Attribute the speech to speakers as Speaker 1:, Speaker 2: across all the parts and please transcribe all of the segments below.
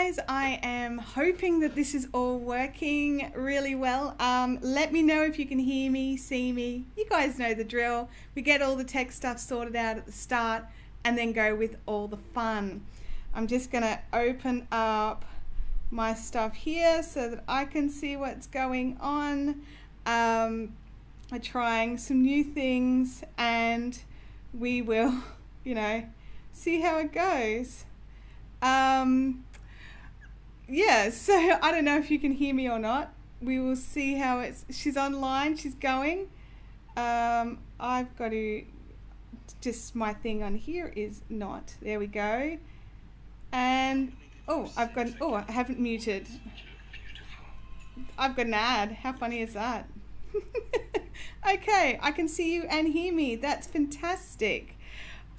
Speaker 1: guys, I am hoping that this is all working really well. Let me know if you can hear me, see me. You guys know the drill. We get all the tech stuff sorted out at the start and then go with all the fun. I'm just gonna open up my stuff here so that I can see what's going on. I'm trying some new things and we will, you know, see how it goes. Yeah, so I don't know if you can hear me or not. We will see how she's online, she's going. I've got to, just my thing on here is not. There we go. And, I haven't muted. I've got an ad. How funny is that? Okay, I can see you and hear me. That's fantastic.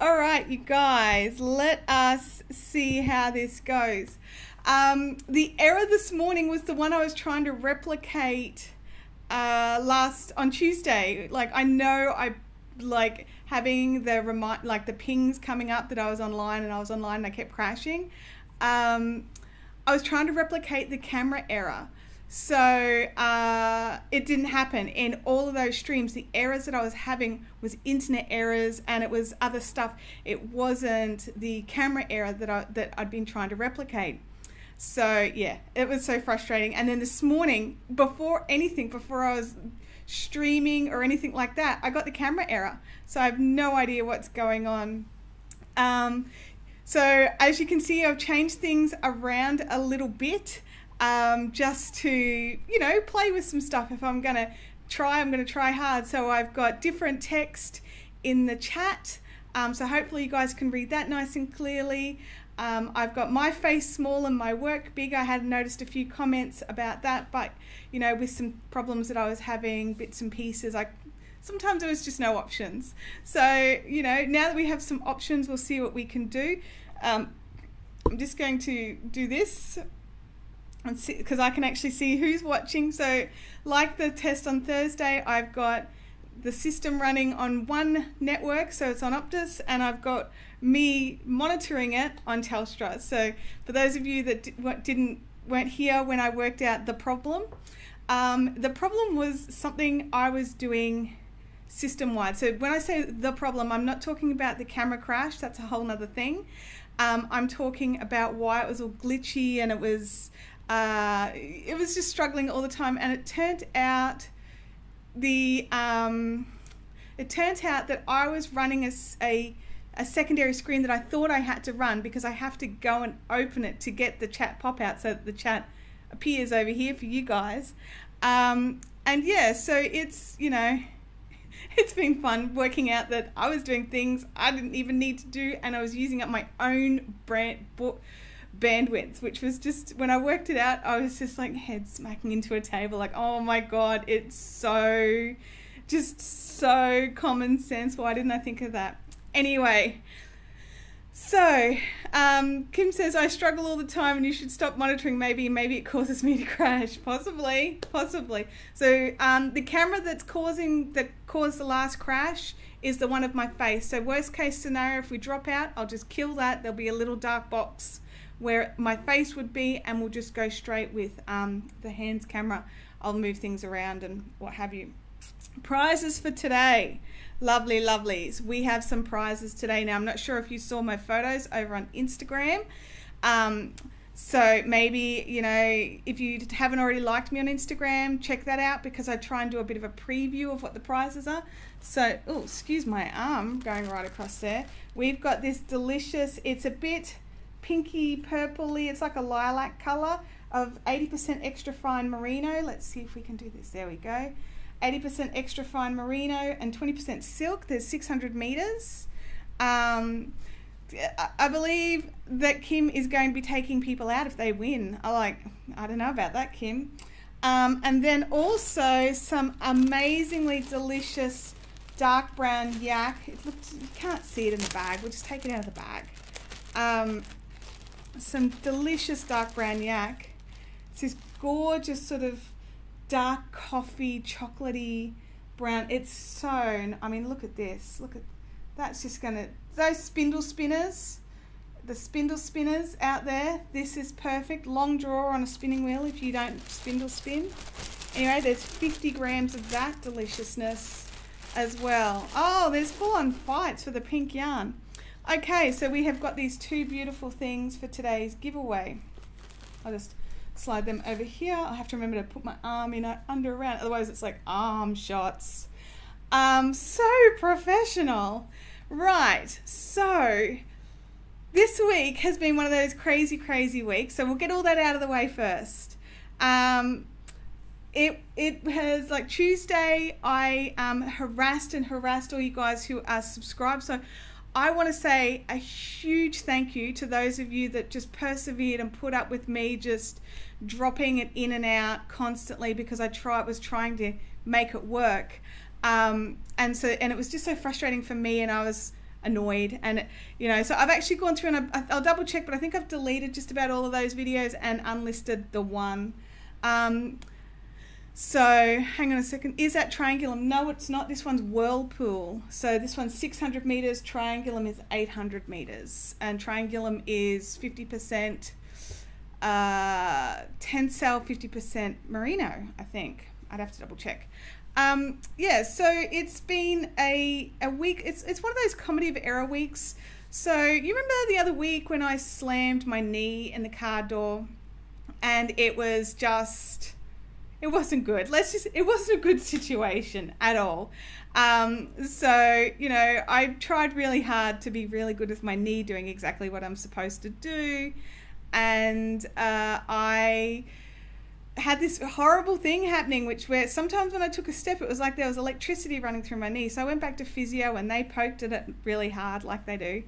Speaker 1: All right, you guys, let us see how this goes. The error this morning was the one I was trying to replicate on Tuesday. Like, I know I like having the pings coming up that I was online and I kept crashing. I was trying to replicate the camera error. So it didn't happen in all of those streams. The errors that I was having was internet errors and it was other stuff. It wasn't the camera error that I'd been trying to replicate. So yeah, it was so frustrating. And then this morning, before I was streaming or anything like that, I got the camera error. So I have no idea what's going on. So as you can see, I've changed things around a little bit. Just to, you know, play with some stuff. If I'm gonna try hard. So I've got different text in the chat, so hopefully you guys can read that nice and clearly. I've got my face small and my work big. I had noticed a few comments about that, but you know, with some problems that I was having, bits and pieces, sometimes there was just no options. So, you know, now that we have some options, we'll see what we can do. I'm just going to do this and see, because I can actually see who's watching. So like the test on Thursday, I've got the system running on one network, so it's on Optus, and I've got me monitoring it on Telstra. So for those of you that weren't here when I worked out the problem was something I was doing system-wide. So when I say the problem, I'm not talking about the camera crash, that's a whole nother thing. I'm talking about why it was all glitchy and it was just struggling all the time. And it turned out that I was running a secondary screen that I thought I had to run because I have to go and open it to get the chat pop out so that the chat appears over here for you guys. And yeah, so it's, you know, it's been fun working out that I was doing things I didn't even need to do, and I was using up my own bandwidth, which was just, when I worked it out, I was just like head smacking into a table, like, oh my god, it's so common sense. Why didn't I think of that? Anyway, so Kim says, I struggle all the time and you should stop monitoring. Maybe it causes me to crash. Possibly. So the camera that caused the last crash is the one of my face. So worst case scenario, if we drop out, I'll just kill that. There'll be a little dark box where my face would be, and we'll just go straight with the hands camera. I'll move things around and what have you. Prizes for today. Lovely lovelies. We have some prizes today. Now, I'm not sure if you saw my photos over on Instagram. So maybe, you know, if you haven't already liked me on Instagram, check that out, because I try and do a bit of a preview of what the prizes are. So, oh, excuse my arm going right across there. We've got this delicious, it's a bit pinky purpley, it's like a lilac color, of 80% extra fine merino. Let's see if we can do this. There we go. 80% extra fine merino and 20% silk. There's 600 meters. I believe that Kim is going to be taking people out if they win. I don't know about that, Kim. And then also some amazingly delicious dark brown yak. You can't see it in the bag. We'll just take it out of the bag. Some delicious dark brown yak. It's this gorgeous sort of dark coffee, chocolatey brown. It's so, I mean, look at this. Look at, that's just gonna, those spindle spinners, the spindle spinners out there, this is perfect. Long draw on a spinning wheel if you don't spindle spin. Anyway, there's 50 grams of that deliciousness as well. Oh, there's full-on fights for the pink yarn. Okay, so we have got these two beautiful things for today's giveaway. I'll just slide them over here. I have to remember to put my arm in under around, otherwise it's like arm shots. So professional. Right, so this week has been one of those crazy, crazy weeks. So we'll get all that out of the way first. It has, like, Tuesday, I harassed all you guys who are subscribed. So I want to say a huge thank you to those of you that just persevered and put up with me just dropping it in and out constantly, because I was trying to make it work. And it was just so frustrating for me, and I was annoyed, and so I've actually gone through, and I'll double check, but I think I've deleted just about all of those videos and unlisted the one. So hang on a second, is that Triangulum? No, it's not. This one's Whirlpool. So this one's 600 meters, Triangulum is 800 meters, and Triangulum is 50% Tencel, 50% Merino, I think. I'd have to double check. Yeah, so it's been a week. It's one of those comedy of error weeks. So you remember the other week when I slammed my knee in the car door, and it was just, it wasn't good. It wasn't a good situation at all. So, I tried really hard to be really good with my knee, doing exactly what I'm supposed to do. And I had this horrible thing happening, where sometimes when I took a step, it was like there was electricity running through my knee. So I went back to physio, and they poked at it really hard, like they do.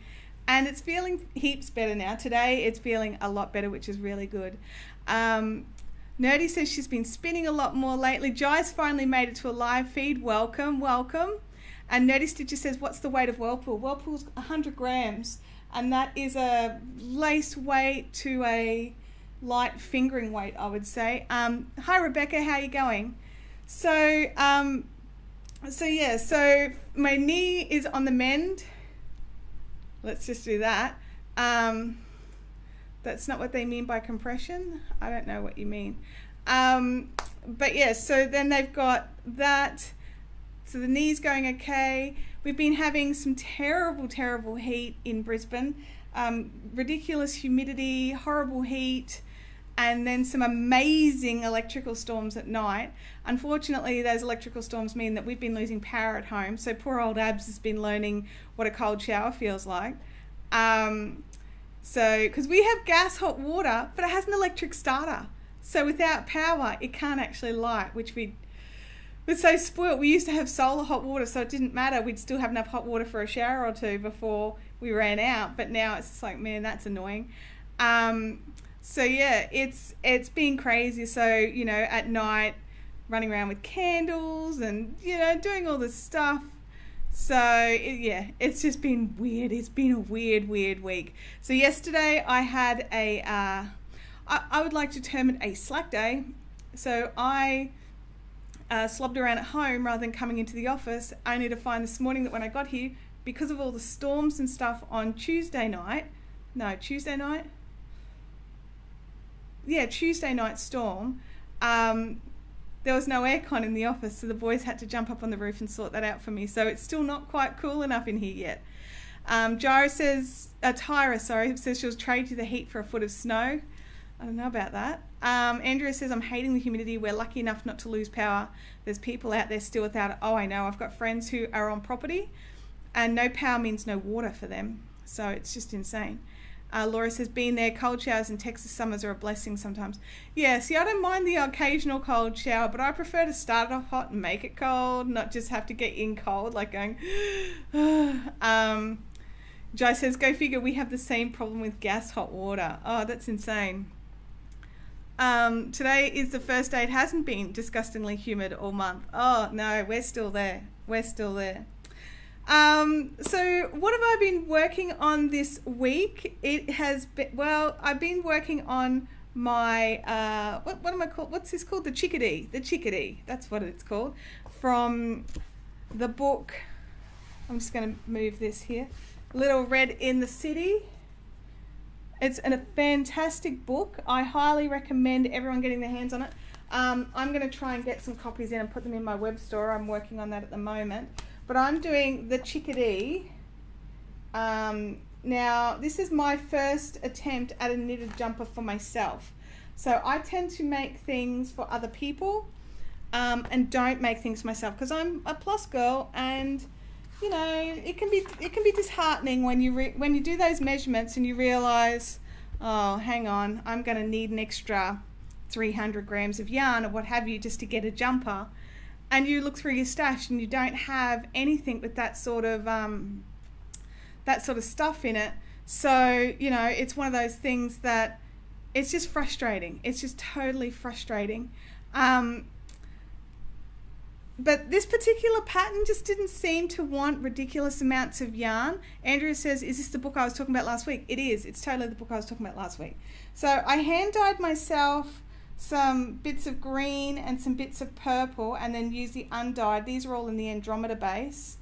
Speaker 1: And it's feeling heaps better now. Today, it's feeling a lot better, which is really good. Nerdy says she's been spinning a lot more lately. Jai's finally made it to a live feed. Welcome, welcome. And Nerdy Stitcher says, what's the weight of Whirlpool? Whirlpool's 100 grams. And that is a lace weight to a light fingering weight, I would say. Hi, Rebecca. How are you going? So my knee is on the mend. Let's just do that. That's not what they mean by compression. I don't know what you mean. But yeah, so then they've got that. So the knee's going okay. We've been having some terrible, terrible heat in Brisbane. Ridiculous humidity, horrible heat, and then some amazing electrical storms at night. Unfortunately, those electrical storms mean that we've been losing power at home. So poor old Abs has been learning what a cold shower feels like. Because we have gas hot water, but it has an electric starter. So without power, it can't actually light, which we're so spoiled. We used to have solar hot water, so it didn't matter. We'd still have enough hot water for a shower or two before we ran out. But now it's just like, man, that's annoying. So yeah, it's been crazy. So, at night, running around with candles and, doing all this stuff. So yeah, it's just been weird. It's been a weird, weird week. So yesterday I had I would like to term it a slack day. So I slobbed around at home rather than coming into the office, only to find this morning that when I got here, because of all the storms and stuff on Tuesday night storm, there was no aircon in the office, so the boys had to jump up on the roof and sort that out for me. So it's still not quite cool enough in here yet. Tyra says she'll trade you the heat for a foot of snow. I don't know about that. Andrea says, I'm hating the humidity. We're lucky enough not to lose power. There's people out there still without it. Oh, I know. I've got friends who are on property, and no power means no water for them. So it's just insane. Laura says, being there, cold showers in Texas summers are a blessing sometimes. Yeah, see, I don't mind the occasional cold shower, but I prefer to start it off hot and make it cold, not just have to get in cold, like going, Jai says, go figure, we have the same problem with gas hot water. Oh, that's insane. Today is the first day it hasn't been disgustingly humid all month. Oh, no, we're still there. We're still there. So what have I been working on this week? It has been, well, I've been working on my, what am I called? What's this called? The chickadee. That's what it's called. From the book, I'm just going to move this here. Little Red in the City. It's a fantastic book. I highly recommend everyone getting their hands on it. I'm going to try and get some copies in and put them in my web store. I'm working on that at the moment. But I'm doing The Chickadee. Now, this is my first attempt at a knitted jumper for myself. So I tend to make things for other people and don't make things for myself because I'm a plus girl, and you know, it can be disheartening when you do those measurements and you realize, oh, hang on, I'm going to need an extra 300 grams of yarn or what have you just to get a jumper, and you look through your stash and you don't have anything with that sort of stuff in it. So, you know, it's one of those things that it's just frustrating. It's just totally frustrating. But this particular pattern just didn't seem to want ridiculous amounts of yarn. Andrea says, is this the book I was talking about last week? It is. It's totally the book I was talking about last week. So I hand dyed myself some bits of green and some bits of purple, and then use the undyed. These are all in the Andromeda base.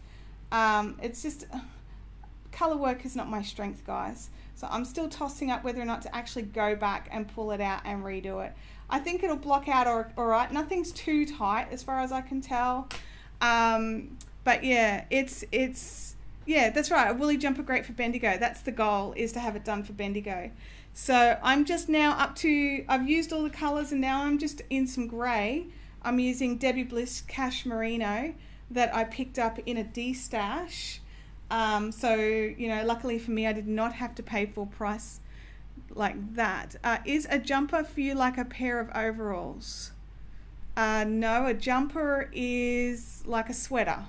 Speaker 1: It's just, colour work is not my strength, guys. So I'm still tossing up whether or not to actually go back and pull it out and redo it. I think it'll block out all right. Nothing's too tight as far as I can tell. But yeah, yeah, that's right. A woolly jumper great for Bendigo. That's the goal, is to have it done for Bendigo. So I'm just now up to, I've used all the colours and now I'm just in some grey. I'm using Debbie Bliss Cash Merino that I picked up in a D-stash. So, you know, luckily for me, I did not have to pay full price like that. Is a jumper for you like a pair of overalls? No, a jumper is like a sweater.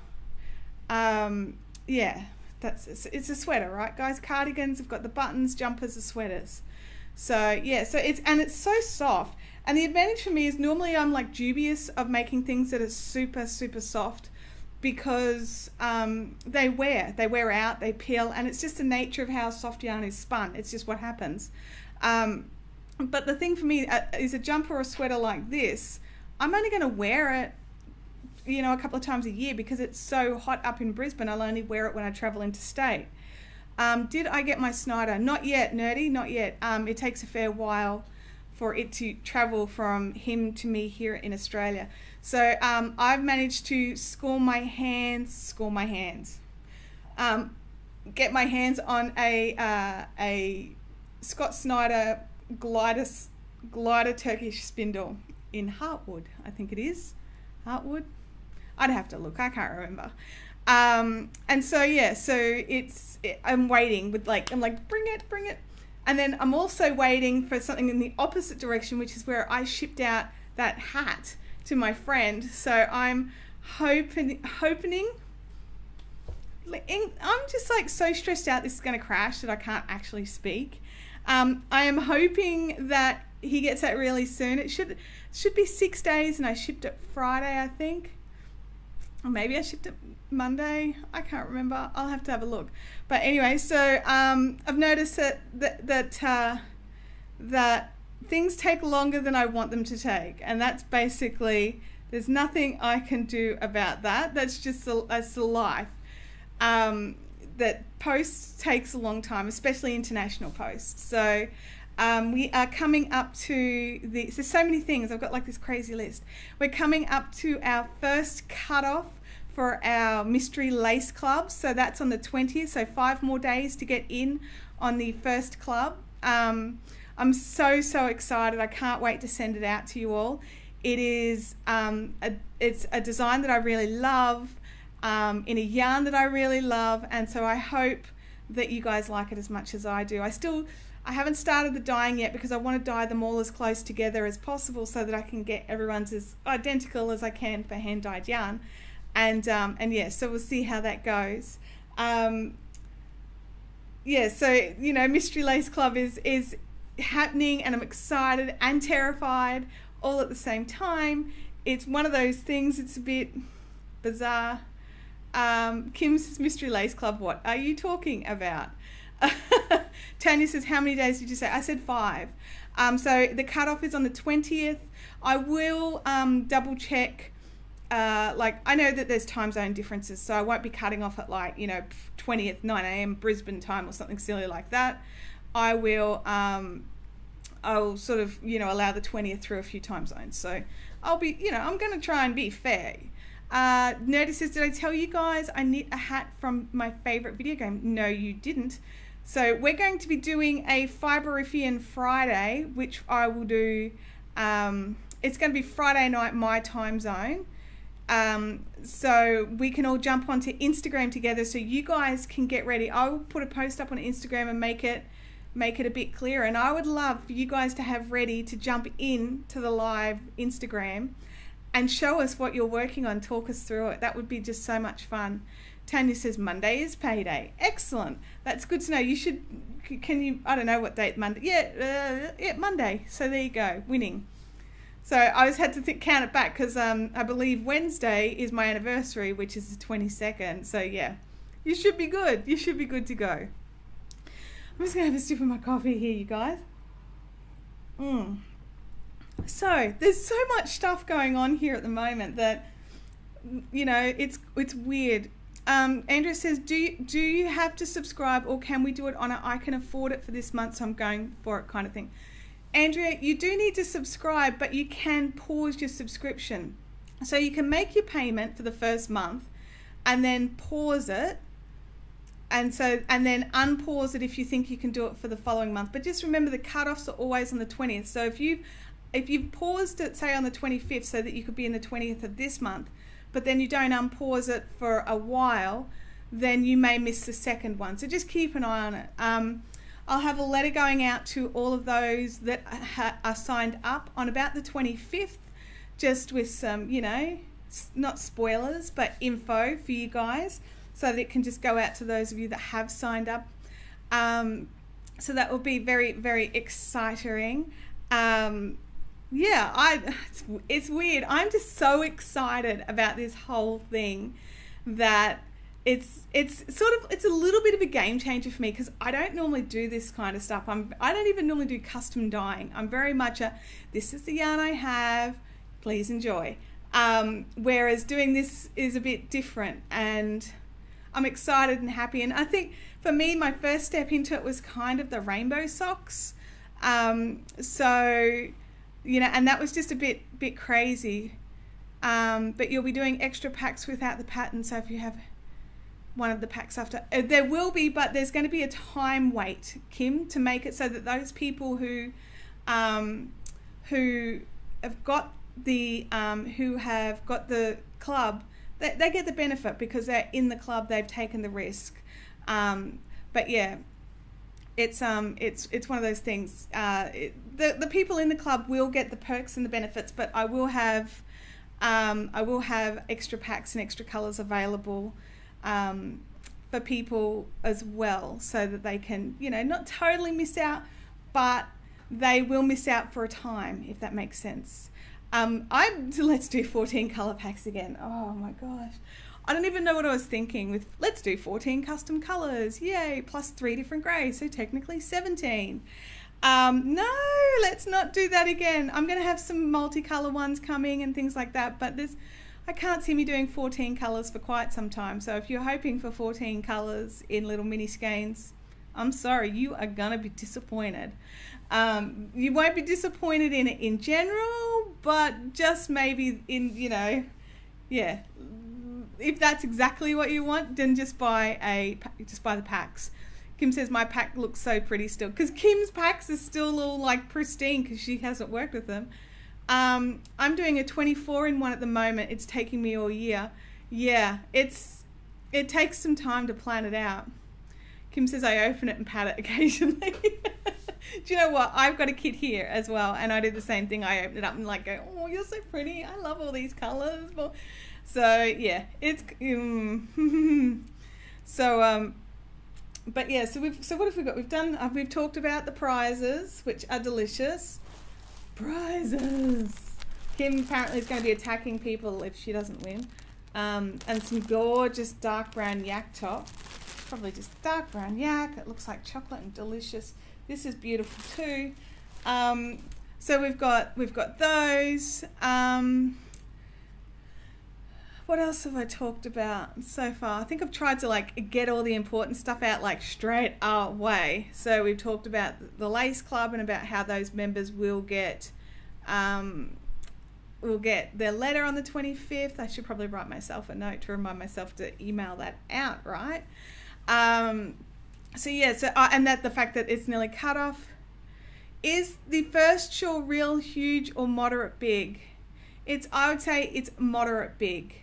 Speaker 1: Yeah, it's a sweater, right, guys? Cardigans have got the buttons, jumpers are sweaters. So yeah, it's so soft. And the advantage for me is normally I'm like dubious of making things that are super soft, because they wear out, they peel, and it's just the nature of how soft yarn is spun. It's just what happens. But the thing for me is a jumper or a sweater like this, I'm only going to wear it, you know, a couple of times a year because it's so hot up in Brisbane. I'll only wear it when I travel interstate. Did I get my Snyder? Not yet, Nerdy, not yet. It takes a fair while for it to travel from him to me here in Australia. So I've managed to get my hands on a Scott Snyder glider Turkish spindle in Heartwood, I think it is. Heartwood? I'd have to look, I can't remember. And so yeah, so I'm waiting with I'm like, bring it. And then I'm also waiting for something in the opposite direction, which is where I shipped out that hat to my friend. So I'm hoping, I'm just like so stressed out this is going to crash that I can't actually speak. I am hoping that he gets that really soon. It should be 6 days, and I shipped it Friday, I think. Or maybe I shipped it Monday. I can't remember. I'll have to have a look. But anyway, so I've noticed that things take longer than I want them to take, and that's basically, there's nothing I can do about that. That's just that's the life. That post takes a long time, especially international posts. So we are coming up to there's so many things. I've got like this crazy list. We're coming up to our first cutoff for our Mystery Lace Club. So that's on the 20th. So 5 more days to get in on the first club. I'm so excited. I can't wait to send it out to you all. It is it's a design that I really love, in a yarn that I really love, and so I hope that you guys like it as much as I do. I haven't started the dyeing yet because I want to dye them all as close together as possible so that I can get everyone's as identical as I can for hand dyed yarn. And yeah, so we'll see how that goes. Yeah, so you know, Mystery Lace Club is happening, and I'm excited and terrified all at the same time. It's one of those things, it's a bit bizarre. Kim says, Mystery Lace Club, what are you talking about? Tanya says, how many days did you say? I said 5. So the cutoff is on the 20th. I will double check. Like, I know that there's time zone differences, so I won't be cutting off at like, you know, 20th 9 a.m. Brisbane time or something silly like that. I'll sort of, you know, allow the 20th through a few time zones. So I'll be, you know, I'm going to try and be fair. Nerdy says, did I tell you guys I knit a hat from my favorite video game? No, you didn't. So we're going to be doing a Fiberific Friday, which I will do. It's going to be Friday night, my time zone. So we can all jump onto Instagram together so you guys can get ready. I will put a post up on Instagram and make it a bit clearer. And I would love for you guys to have ready to jump in to the live Instagram and show us what you're working on. Talk us through it. That would be just so much fun. Tanya says Monday is payday. Excellent. That's good to know. You should, can you, I don't know what date Monday. Yeah, Monday. So there you go, winning. So I just had to count it back because I believe Wednesday is my anniversary, which is the 22nd. So yeah, you should be good. You should be good to go. I'm just going to have a sip of my coffee here, you guys. So there's so much stuff going on here at the moment that, you know, it's weird. Andrea says, do you have to subscribe, or can we do it on a I can afford it for this month, so I'm going for it kind of thing? Andrea, you do need to subscribe, but you can pause your subscription. So you can make your payment for the first month and then pause it, and then unpause it if you think you can do it for the following month. But just remember, the cutoffs are always on the 20th. So if you've paused it, say on the 25th, so that you could be in the 20th of this month, but then you don't unpause it for a while, then you may miss the second one. So just keep an eye on it. I'll have a letter going out to all of those that are signed up on about the 25th, just with some, you know, not spoilers, but info for you guys, so that it can just go out to those of you that have signed up. So that will be very, very exciting. Yeah, it's weird. I'm just so excited about this whole thing that it's a little bit of a game changer for me, because I don't normally do this kind of stuff. I don't even normally do custom dyeing. I'm very much this is the yarn I have, please enjoy. Whereas doing this is a bit different, and I'm excited and happy. And I think for me, my first step into it was kind of the rainbow socks. So, you know, and that was just a bit crazy. But you'll be doing extra packs without the pattern. So if you have one of the packs after, there will be, but there's going to be a time wait, Kim, to make it so that those people who have got the club, they get the benefit because they're in the club, they've taken the risk. But yeah, it's one of those things. The people in the club will get the perks and the benefits, but I will have extra packs and extra colors available for people as well, so that they can, you know, not totally miss out, but they will miss out for a time, if that makes sense. Let's do 14 color packs again. Oh my gosh. I don't even know what I was thinking with let's do 14 custom colors. Yay, plus 3 different grays, so technically 17. No, let's not do that again. I'm going to have some multicolor ones coming and things like that, but I can't see me doing 14 colors for quite some time. So if you're hoping for 14 colors in little mini skeins, I'm sorry, you are going to be disappointed. You won't be disappointed in it in general, but just maybe in, you know, yeah, if that's exactly what you want, then just buy the packs. Kim says my pack looks so pretty still, because Kim's packs are still all like pristine because she hasn't worked with them. I'm doing a 24-in-1 at the moment. It's taking me all year. Yeah, it takes some time to plan it out. Kim says I open it and pat it occasionally. Do you know what? I've got a kit here as well, and I do the same thing. I open it up and like go, oh, you're so pretty. I love all these colors. So yeah, it's so but yeah. So what have we got? We've talked about the prizes, which are delicious. Prizes. Kim apparently is going to be attacking people if she doesn't win. And some gorgeous dark brown yak top. Probably just dark brown yak. It looks like chocolate and delicious. This is beautiful too. So we've got those. what else have I talked about so far? I think I've tried to like get all the important stuff out like straight away. So we've talked about the Lace Club and about how those members will get their letter on the 25th. I should probably write myself a note to remind myself to email that out, right? So yeah, and that the fact that it's nearly cut off. Is the first shawl real huge or moderate big? I would say it's moderate big.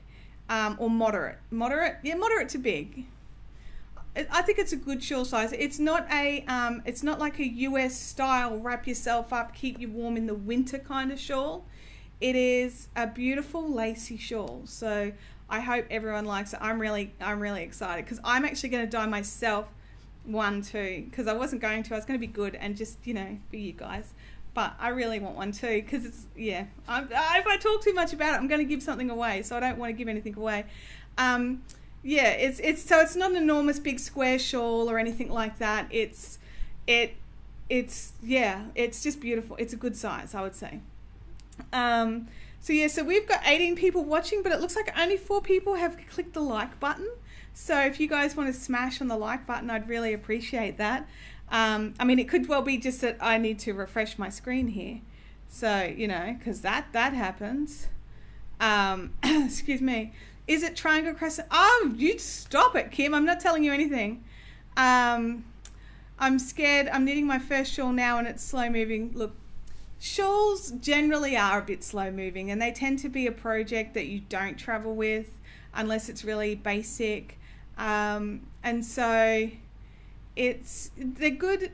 Speaker 1: Or moderate to big. I think it's a good shawl size. It's not like a US style wrap yourself up, keep you warm in the winter kind of shawl. It is a beautiful lacy shawl. So I hope everyone likes it. I'm really excited because I'm actually going to dye myself one too, because I wasn't going to. I was going to be good and just, you know, for you guys. But I really want one too, because it's, yeah, if I talk too much about it, I'm going to give something away, so I don't want to give anything away. Yeah, it's not an enormous big square shawl or anything like that. It's just beautiful. It's a good size, I would say. So yeah, so we've got 18 people watching, but it looks like only 4 people have clicked the like button. So if you guys want to smash on the like button, I'd really appreciate that. I mean, it could well be just that I need to refresh my screen here. So, you know, because that happens. Excuse me. Is it triangle crescent? Oh, you stop it, Kim. I'm not telling you anything. I'm scared. I'm knitting my first shawl now and it's slow moving. Look, shawls generally are a bit slow moving and they tend to be a project that you don't travel with unless it's really basic. And so they're good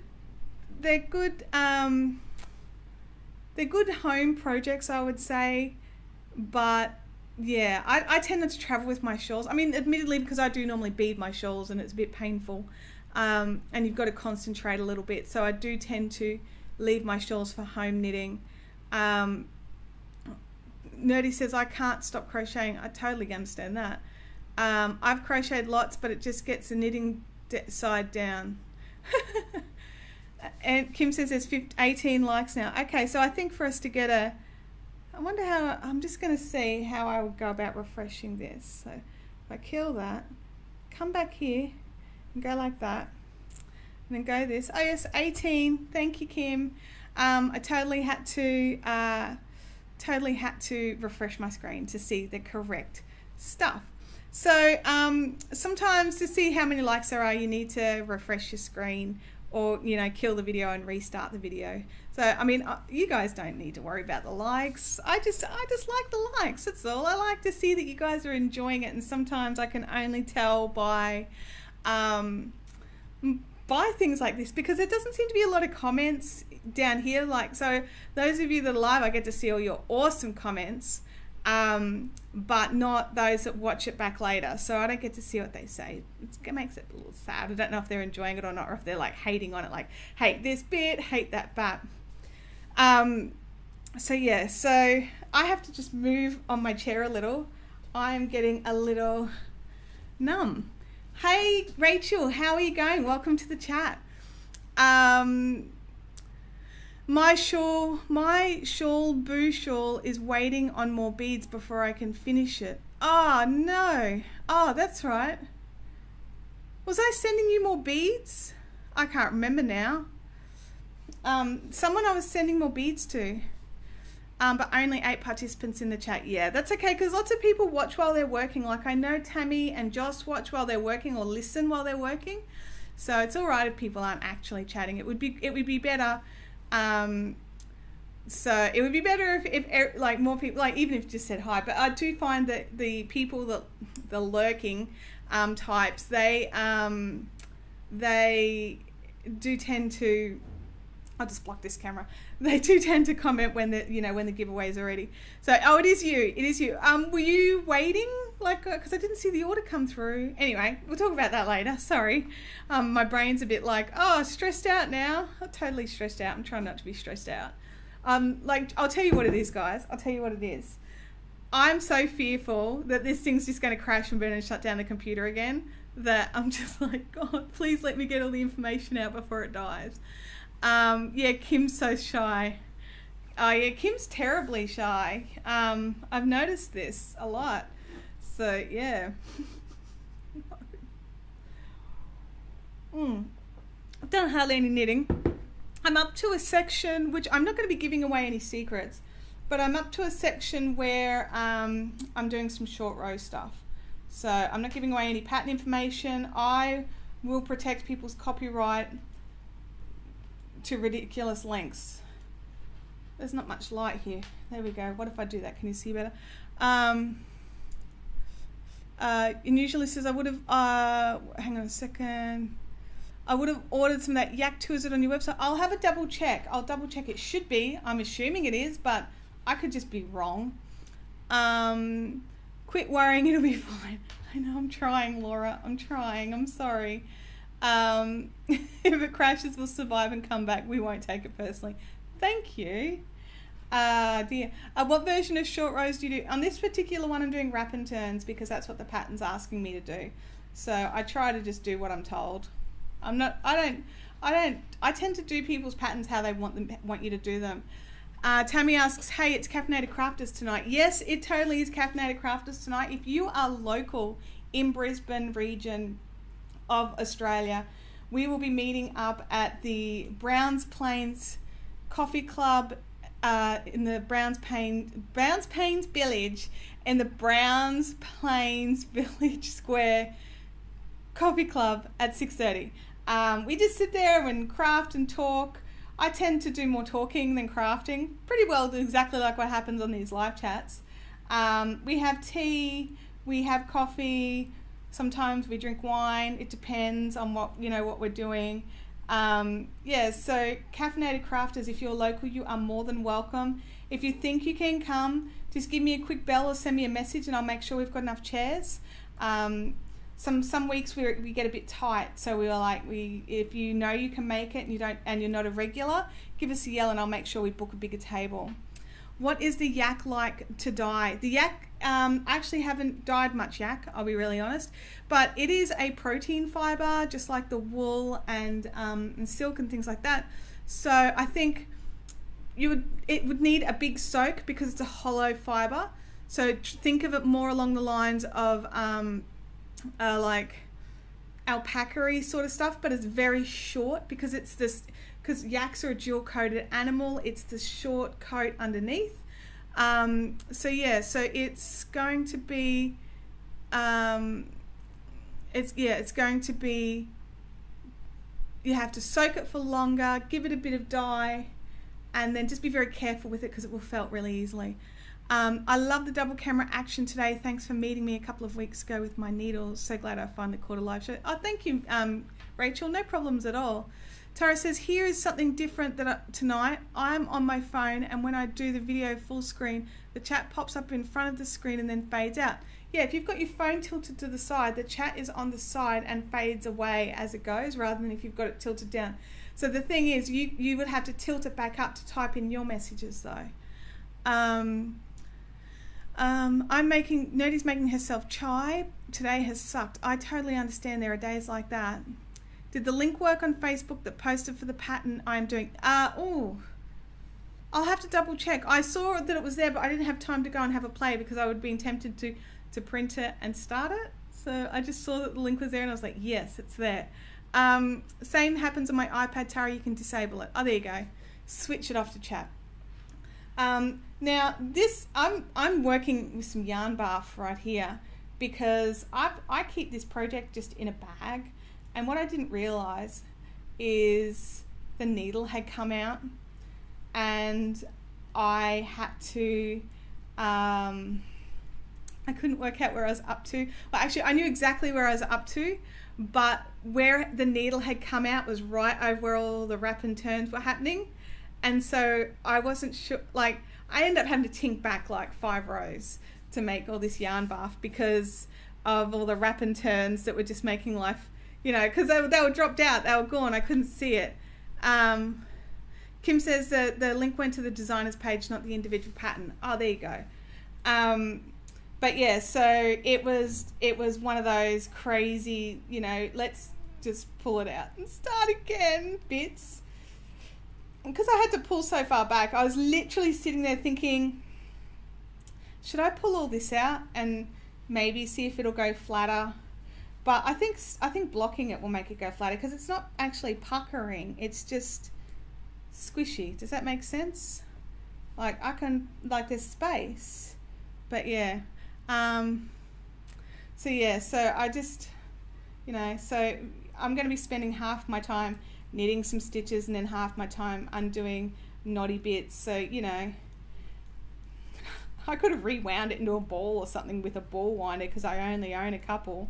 Speaker 1: home projects, I would say, but yeah, I tend not to travel with my shawls. I mean, admittedly, because I do normally bead my shawls and it's a bit painful, and you've got to concentrate a little bit, so I do tend to leave my shawls for home knitting. Nerdy says I can't stop crocheting. I totally understand that. I've crocheted lots, but it just gets the knitting side down. And Kim says there's 18 likes now. Okay, so I think for us to get I wonder how, I'm just going to see how I would go about refreshing this. So if I kill that, come back here and go like that, and then go this. Oh yes, 18. Thank you, Kim. I totally had to refresh my screen to see the correct stuff. So sometimes to see how many likes there are, you need to refresh your screen or, you know, kill the video and restart the video. So, I mean, you guys don't need to worry about the likes. I just like the likes, that's all. I like to see that you guys are enjoying it, and sometimes I can only tell by things like this, because there doesn't seem to be a lot of comments down here. Like, so those of you that are live, I get to see all your awesome comments. But not those that watch it back later, so I don't get to see what they say. It makes it a little sad. I don't know if they're enjoying it or not, or if they're like hating on it, like hate this bit, hate that bit. So yeah, so I have to just move on my chair a little. I'm getting a little numb. Hey Rachel, how are you going? Welcome to the chat. My shawl, Boo shawl, is waiting on more beads before I can finish it. Oh no. Oh, that's right. Was I sending you more beads? I can't remember now. Someone I was sending more beads to. But only 8 participants in the chat. Yeah, that's okay, because lots of people watch while they're working. Like, I know Tammy and Joss watch while they're working or listen while they're working. So it's all right if people aren't actually chatting. It would be better. So it would be better if like more people, like even if you just said hi. But I do find that the people that the lurking types, they do tend to, I'll just block this camera. They do tend to comment when the giveaway's already. So it is you. Were you waiting? Like, because I didn't see the order come through. Anyway, we'll talk about that later. Sorry. My brain's a bit like, oh, stressed out now. I'm totally stressed out. I'm trying not to be stressed out. Like, I'll tell you what it is, guys. I'll tell you what it is. I'm so fearful that this thing's just going to crash and burn and shut down the computer again that I'm just like, God, please let me get all the information out before it dies. Yeah, Kim's so shy. Oh yeah, Kim's terribly shy. I've noticed this a lot. So yeah. I've done hardly any knitting. I'm up to a section, which I'm not going to be giving away any secrets, but I'm up to a section where I'm doing some short row stuff. So I'm not giving away any pattern information. I will protect people's copyright to ridiculous lengths. There's not much light here. There we go. What if I do that? Can you see better? Usually says I would have, hang on a second. I would have ordered some of that yak too. Is it on your website? I'll have a double check. I'll double check. It should be. I'm assuming it is, but I could just be wrong. Quit worrying. It'll be fine. I know. I'm trying, Laura. I'm trying. I'm sorry. If it crashes, we'll survive and come back. We won't take it personally. Thank you. Dear. What version of short rows do you do? On this particular one, I'm doing wrap and turns because that's what the pattern's asking me to do. So I try to just do what I'm told. I tend to do people's patterns how they want you to do them. Tammy asks, hey, it's Caffeinated Crafters tonight. Yes, it totally is Caffeinated Crafters tonight. If you are local in Brisbane region of Australia, we will be meeting up at the Browns Plains Coffee Club in the Browns Plains Village, in the Browns Plains Village Square Coffee Club at 6:30. We just sit there and craft and talk. I tend to do more talking than crafting. Pretty well exactly like what happens on these live chats. We have tea, we have coffee, sometimes we drink wine. It depends on what we're doing. Yeah, so Caffeinated Crafters, if you're local, you are more than welcome. If you think you can come, just give me a quick bell or send me a message and I'll make sure we've got enough chairs. Some weeks we get a bit tight, so we were like, if you know you can make it and you're not a regular, give us a yell and I'll make sure we book a bigger table. What is the yak like to dye? The yak, I actually haven't dyed much yak, I'll be really honest, but it is a protein fiber, just like the wool and silk and things like that. So I think it would need a big soak because it's a hollow fiber. So think of it more along the lines of like alpaca-y sort of stuff, but it's very short because yaks are a dual coated animal. It's the short coat underneath. So yeah, so it's going to be it's going to be, you have to soak it for longer, give it a bit of dye, and then just be very careful with it because it will felt really easily. I love the double camera action today. Thanks for meeting me a couple of weeks ago with my needles. So glad I finally caught a live show. Oh, thank you, Rachel. No problems at all. Tara says, here is something different tonight. I'm on my phone, and when I do the video full screen, the chat pops up in front of the screen and then fades out. Yeah, if you've got your phone tilted to the side, the chat is on the side and fades away as it goes, rather than if you've got it tilted down. So the thing is, you would have to tilt it back up to type in your messages, though. Nerdy's making herself chai. Today has sucked. I totally understand there are days like that. Did the link work on Facebook that posted for the pattern I'm doing? I'll have to double check. I saw that it was there, but I didn't have time to go and have a play because I would have been tempted to print it and start it. So I just saw that the link was there and I was like, yes, it's there. Same happens on my iPad, Tara. You can disable it. Oh, there you go. Switch it off to chat. Now this, I'm working with some yarn bath right here because I keep this project just in a bag, and what I didn't realize is the needle had come out and I had to I couldn't work out where I was up to. Well, actually I knew exactly where I was up to, but where the needle had come out was right over where all the wrap and turns were happening. And so I wasn't sure, like I ended up having to tink back like 5 rows to make all this yarn bath because of all the wrap and turns that were just making life, because they were dropped out, they were gone, I couldn't see it. Kim says that the link went to the designer's page, not the individual pattern. Oh, there you go. But yeah, so it was one of those crazy, let's just pull it out and start again bits. Because I had to pull so far back, I was literally sitting there thinking, should I pull all this out and maybe see if it'll go flatter. But I think blocking it will make it go flatter, because it's not actually puckering, it's just squishy. Does that make sense? Like, I can, like, there's space, but yeah. So yeah, so I just, you know, so I'm going to be spending half my time knitting some stitches and then half my time undoing knotty bits. So, you know, I could have rewound it into a ball or something with a ball winder, because I only own a couple.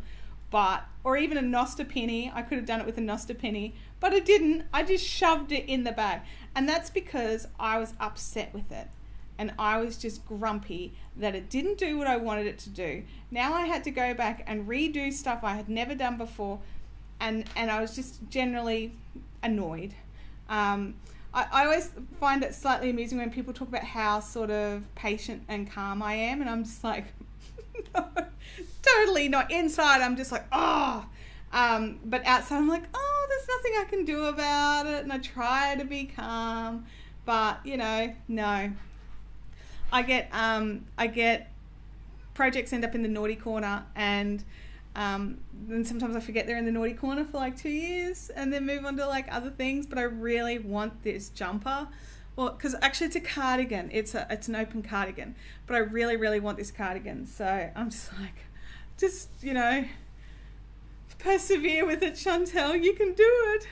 Speaker 1: But, or even a Nosta penny, I could have done it with a Nosta penny, but I didn't. I just shoved it in the bag. And that's because I was upset with it. And I was just grumpy that it didn't do what I wanted it to do. Now I had to go back and redo stuff I had never done before, and I was just generally annoyed. I always find it slightly amusing when people talk about how sort of patient and calm I am, and I'm just like, no, totally not. Inside I'm just like, oh. But outside I'm like, oh, there's nothing I can do about it, and I try to be calm, but you know, no. I get projects end up in the naughty corner, and then sometimes I forget they're in the naughty corner for like 2 years, and then move on to like other things. But I really want this jumper, well, because actually it's a cardigan. It's an open cardigan, but I really want this cardigan. So I'm just like, you know, persevere with it, Chantel. You can do it.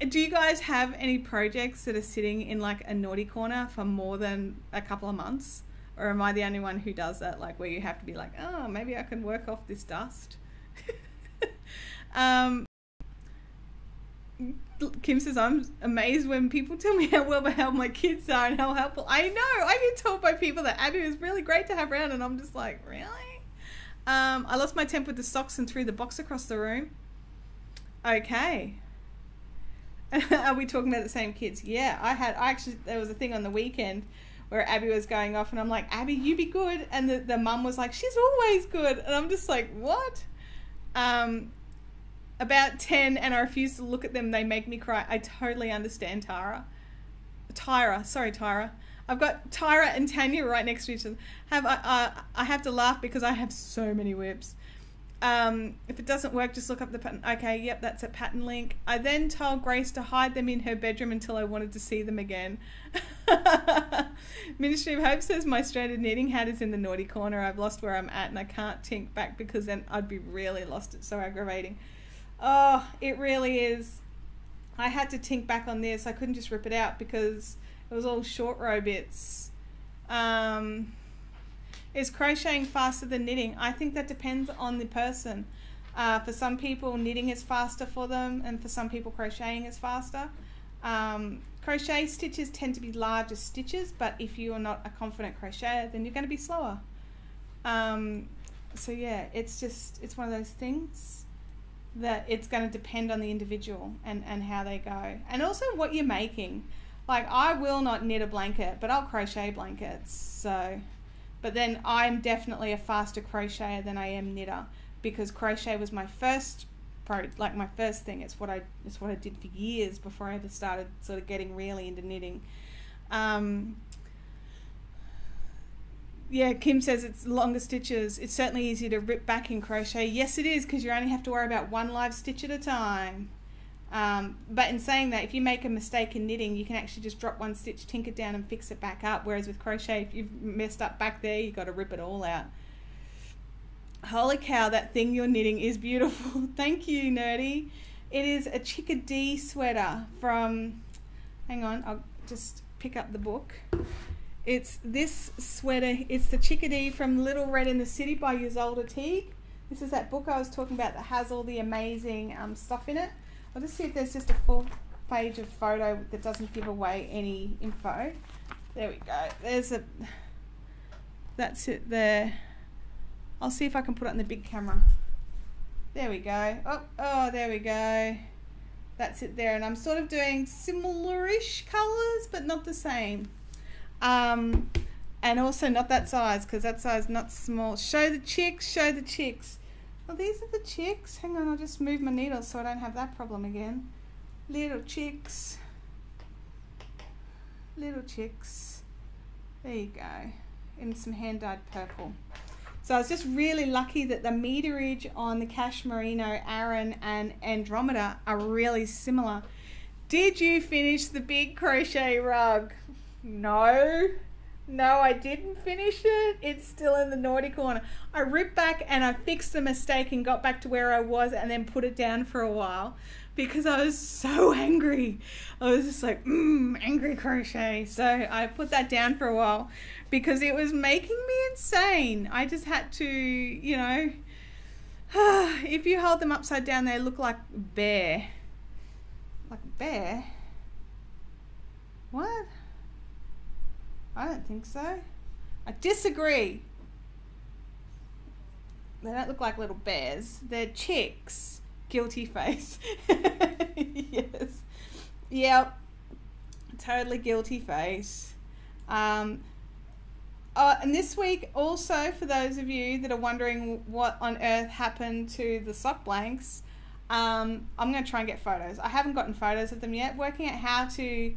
Speaker 1: Do you guys have any projects that are sitting in like a naughty corner for more than a couple of months? Or am I the only one who does that, like where you have to be like, oh, maybe I can work off this dust? Kim says, I'm amazed when people tell me how well behaved my kids are and how helpful. I know, I get told by people that Abby is really great to have around, and I'm just like, really? I lost my temper with the socks and threw the box across the room. Okay. Are we talking about the same kids? Yeah, there was a thing on the weekend where Abby was going off, and I'm like, Abby, you be good. And the mum was like, she's always good. And I'm just like, what? About 10, and I refuse to look at them. They make me cry. I totally understand Tyra. Sorry, Tyra. I've got Tyra and Tanya right next to each other. I have to laugh because I have so many whips. If it doesn't work, just look up the pattern. Okay, yep, that's a pattern link. I then told Grace to hide them in her bedroom until I wanted to see them again. Ministry of Hope says, my stranded knitting hat is in the naughty corner. I've lost where I'm at and I can't tink back because then I'd be really lost. It's so aggravating. Oh, it really is. I had to tink back on this. I couldn't just rip it out because it was all short row bits. Is crocheting faster than knitting? I think that depends on the person. For some people, knitting is faster for them, and for some people, crocheting is faster. Crochet stitches tend to be larger stitches, but if you are not a confident crocheter, then you're going to be slower. So yeah, it's one of those things that it's going to depend on the individual and how they go. And also what you're making. Like, I will not knit a blanket, but I'll crochet blankets, so... But then I'm definitely a faster crocheter than I am knitter, because crochet was my first thing. It's what I did for years before I ever started sort of getting really into knitting. Yeah, Kim says it's longer stitches. It's certainly easier to rip back in crochet. Yes, it is, because you only have to worry about one live stitch at a time. But in saying that, if you make a mistake in knitting, you can actually just drop one stitch, tink it down and fix it back up, whereas with crochet, if you've messed up back there, you've got to rip it all out. Holy cow, that thing you're knitting is beautiful. Thank you, Nerdy. It is a chickadee sweater from, hang on, I'll just pick up the book. It's this sweater. It's the chickadee from Little Red in the City by Ysolda Teague. This is that book I was talking about that has all the amazing stuff in it. I'll just see if there's just a full page of photo that doesn't give away any info. There we go. That's it there. I'll see if I can put it on the big camera. There we go. Oh, there we go. That's it there. And I'm sort of doing similar-ish colours, but not the same. And also not that size, because that size not small. Show the chicks, show the chicks. Well, these are the chicks. Hang on, I'll just move my needle so I don't have that problem again. Little chicks. Little chicks. There you go. in some hand-dyed purple. So I was just really lucky that the meterage on the Cashmerino, Aran and Andromeda are really similar. Did you finish the big crochet rug? No, I didn't finish it. It's still in the naughty corner. I ripped back and I fixed the mistake and got back to where I was and then put it down for a while because I was so angry. I was just like, angry crochet. So I put that down for a while because it was making me insane. I just had to, you know, if you hold them upside down, they look like a bear. Like a bear? What? I don't think so. I disagree. They don't look like little bears. They're chicks. Guilty face. Yes. Yep. Totally guilty face. And this week also, for those of you that are wondering what on earth happened to the sock blanks, I'm going to try and get photos. I haven't gotten photos of them yet. Working out how to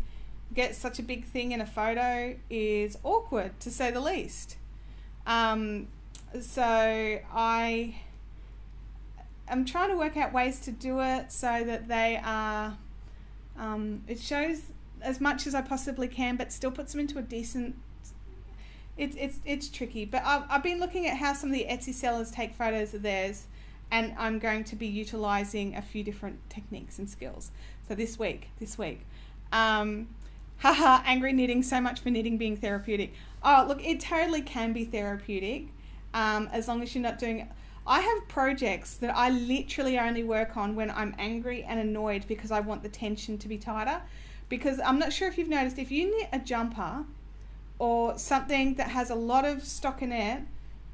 Speaker 1: get such a big thing in a photo is awkward, to say the least. So I'm trying to work out ways to do it so that they are, it shows as much as I possibly can, but still puts them into a decent, it's tricky. But I've been looking at how some of the Etsy sellers take photos of theirs, and I'm going to be utilizing a few different techniques and skills. So this week, haha, angry knitting, so much for knitting being therapeutic. Oh, look, it totally can be therapeutic, as long as you're not doing it. I have projects that I literally only work on when I'm angry and annoyed because I want the tension to be tighter. Because I'm not sure if you've noticed, if you knit a jumper or something that has a lot of stockinette,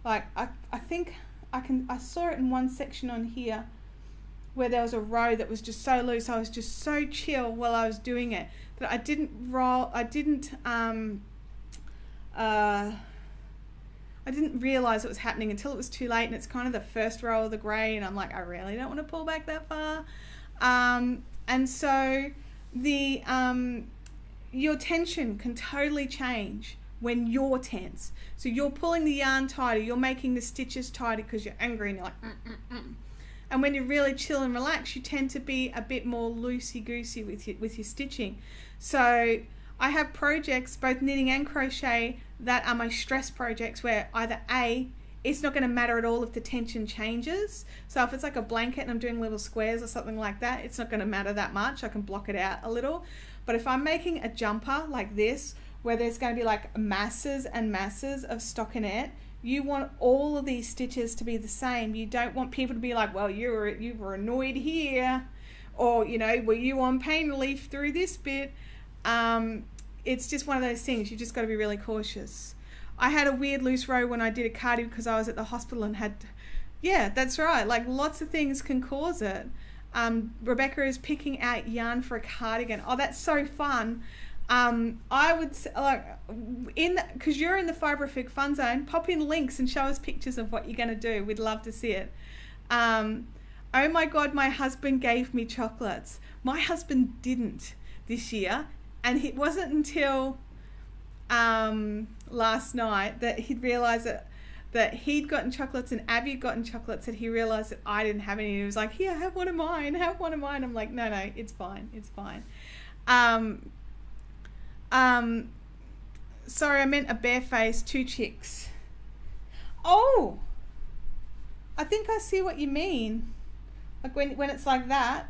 Speaker 1: like I think I saw it in one section on here where there was a row that was just so loose. I was just so chill while I was doing it that I didn't realize it was happening until it was too late, and it's kind of the first row of the grey, and I'm like, I really don't want to pull back that far. And so the your tension can totally change when you're tense. So you're pulling the yarn tighter, you're making the stitches tighter because you're angry and you're like, And when you're really chill and relaxed, you tend to be a bit more loosey-goosey with your stitching. So I have projects, both knitting and crochet, that are my stress projects where either A, it's not going to matter at all if the tension changes. So if it's like a blanket and I'm doing little squares or something like that, it's not going to matter that much. I can block it out a little. But if I'm making a jumper like this, where there's going to be like masses and masses of stockinette, you want all of these stitches to be the same. You don't want people to be like, well, you were annoyed here, or, you know, were you on pain relief through this bit? It's just one of those things. You just got to be really cautious. I had a weird loose row when I did a cardigan because I was at the hospital and had, yeah, that's right. Like lots of things can cause it. Rebecca is picking out yarn for a cardigan. Oh, that's so fun. I would like because you're in the Fiberific fun zone, pop in links and show us pictures of what you're going to do. We'd love to see it. Oh my God, my husband gave me chocolates. My husband didn't this year, and it wasn't until last night that he'd realized that he'd gotten chocolates and Abby had gotten chocolates, and he realized that I didn't have any. He was like, here, have one of mine, have one of mine. I'm like, no, it's fine, it's fine. Sorry, I meant a bare face, 2 chicks. Oh, I think I see what you mean. Like when it's like that,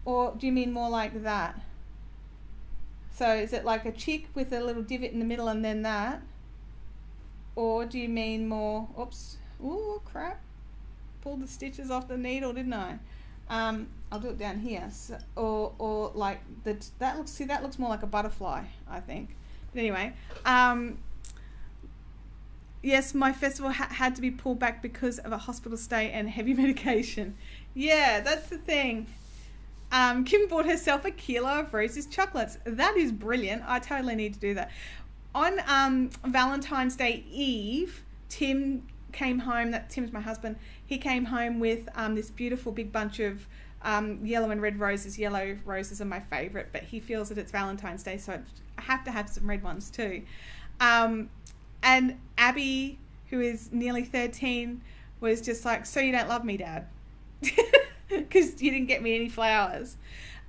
Speaker 1: or do you mean more like that? So is it like a chick with a little divot in the middle and then that? Or do you mean more, oops, ooh, crap. Pulled the stitches off the needle, didn't I? I'll do it down here. So, or like, that looks more like a butterfly, I think. But anyway, yes, my festival had to be pulled back because of a hospital stay and heavy medication. Yeah, that's the thing. Kim bought herself a kilo of Rose's chocolates. That is brilliant. I totally need to do that. On Valentine's Day Eve, Tim came home. Tim's my husband. He came home with this beautiful big bunch of yellow and red roses. Yellow roses are my favorite, but he feels that it's Valentine's Day, so I have to have some red ones too. And And Abby, who is nearly 13, was just like, so you don't love me, Dad? Because you didn't get me any flowers.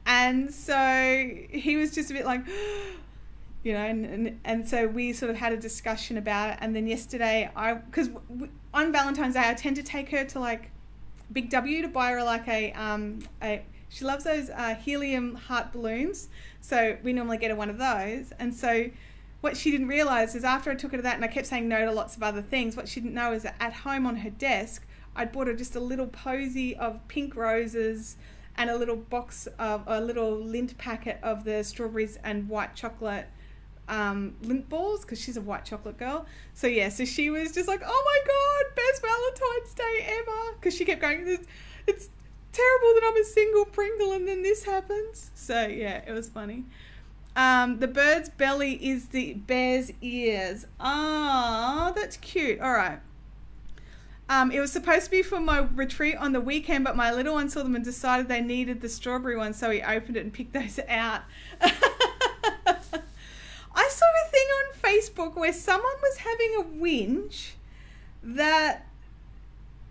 Speaker 1: And so he was just a bit like, you know, and so we sort of had a discussion about it. And then yesterday, because on Valentine's Day, I tend to take her to like Big W to buy her like she loves those helium heart balloons. So we normally get her one of those. And so what she didn't realize is after I took her to that and I kept saying no to lots of other things, what she didn't know is that at home on her desk, I'd bought her just a little posy of pink roses and a little box of a little lint packet of the strawberries and white chocolate lint balls, because she's a white chocolate girl. So yeah, so she was just like, oh my God, best Valentine's Day ever. Because she kept going, it's terrible that I'm a single Pringle and then this happens. So yeah, it was funny. The bird's belly is the bear's ears. Ah, that's cute. All right. It was supposed to be for my retreat on the weekend, but my little one saw them and decided they needed the strawberry one, so he opened it and picked those out. I saw a thing on Facebook where someone was having a whinge that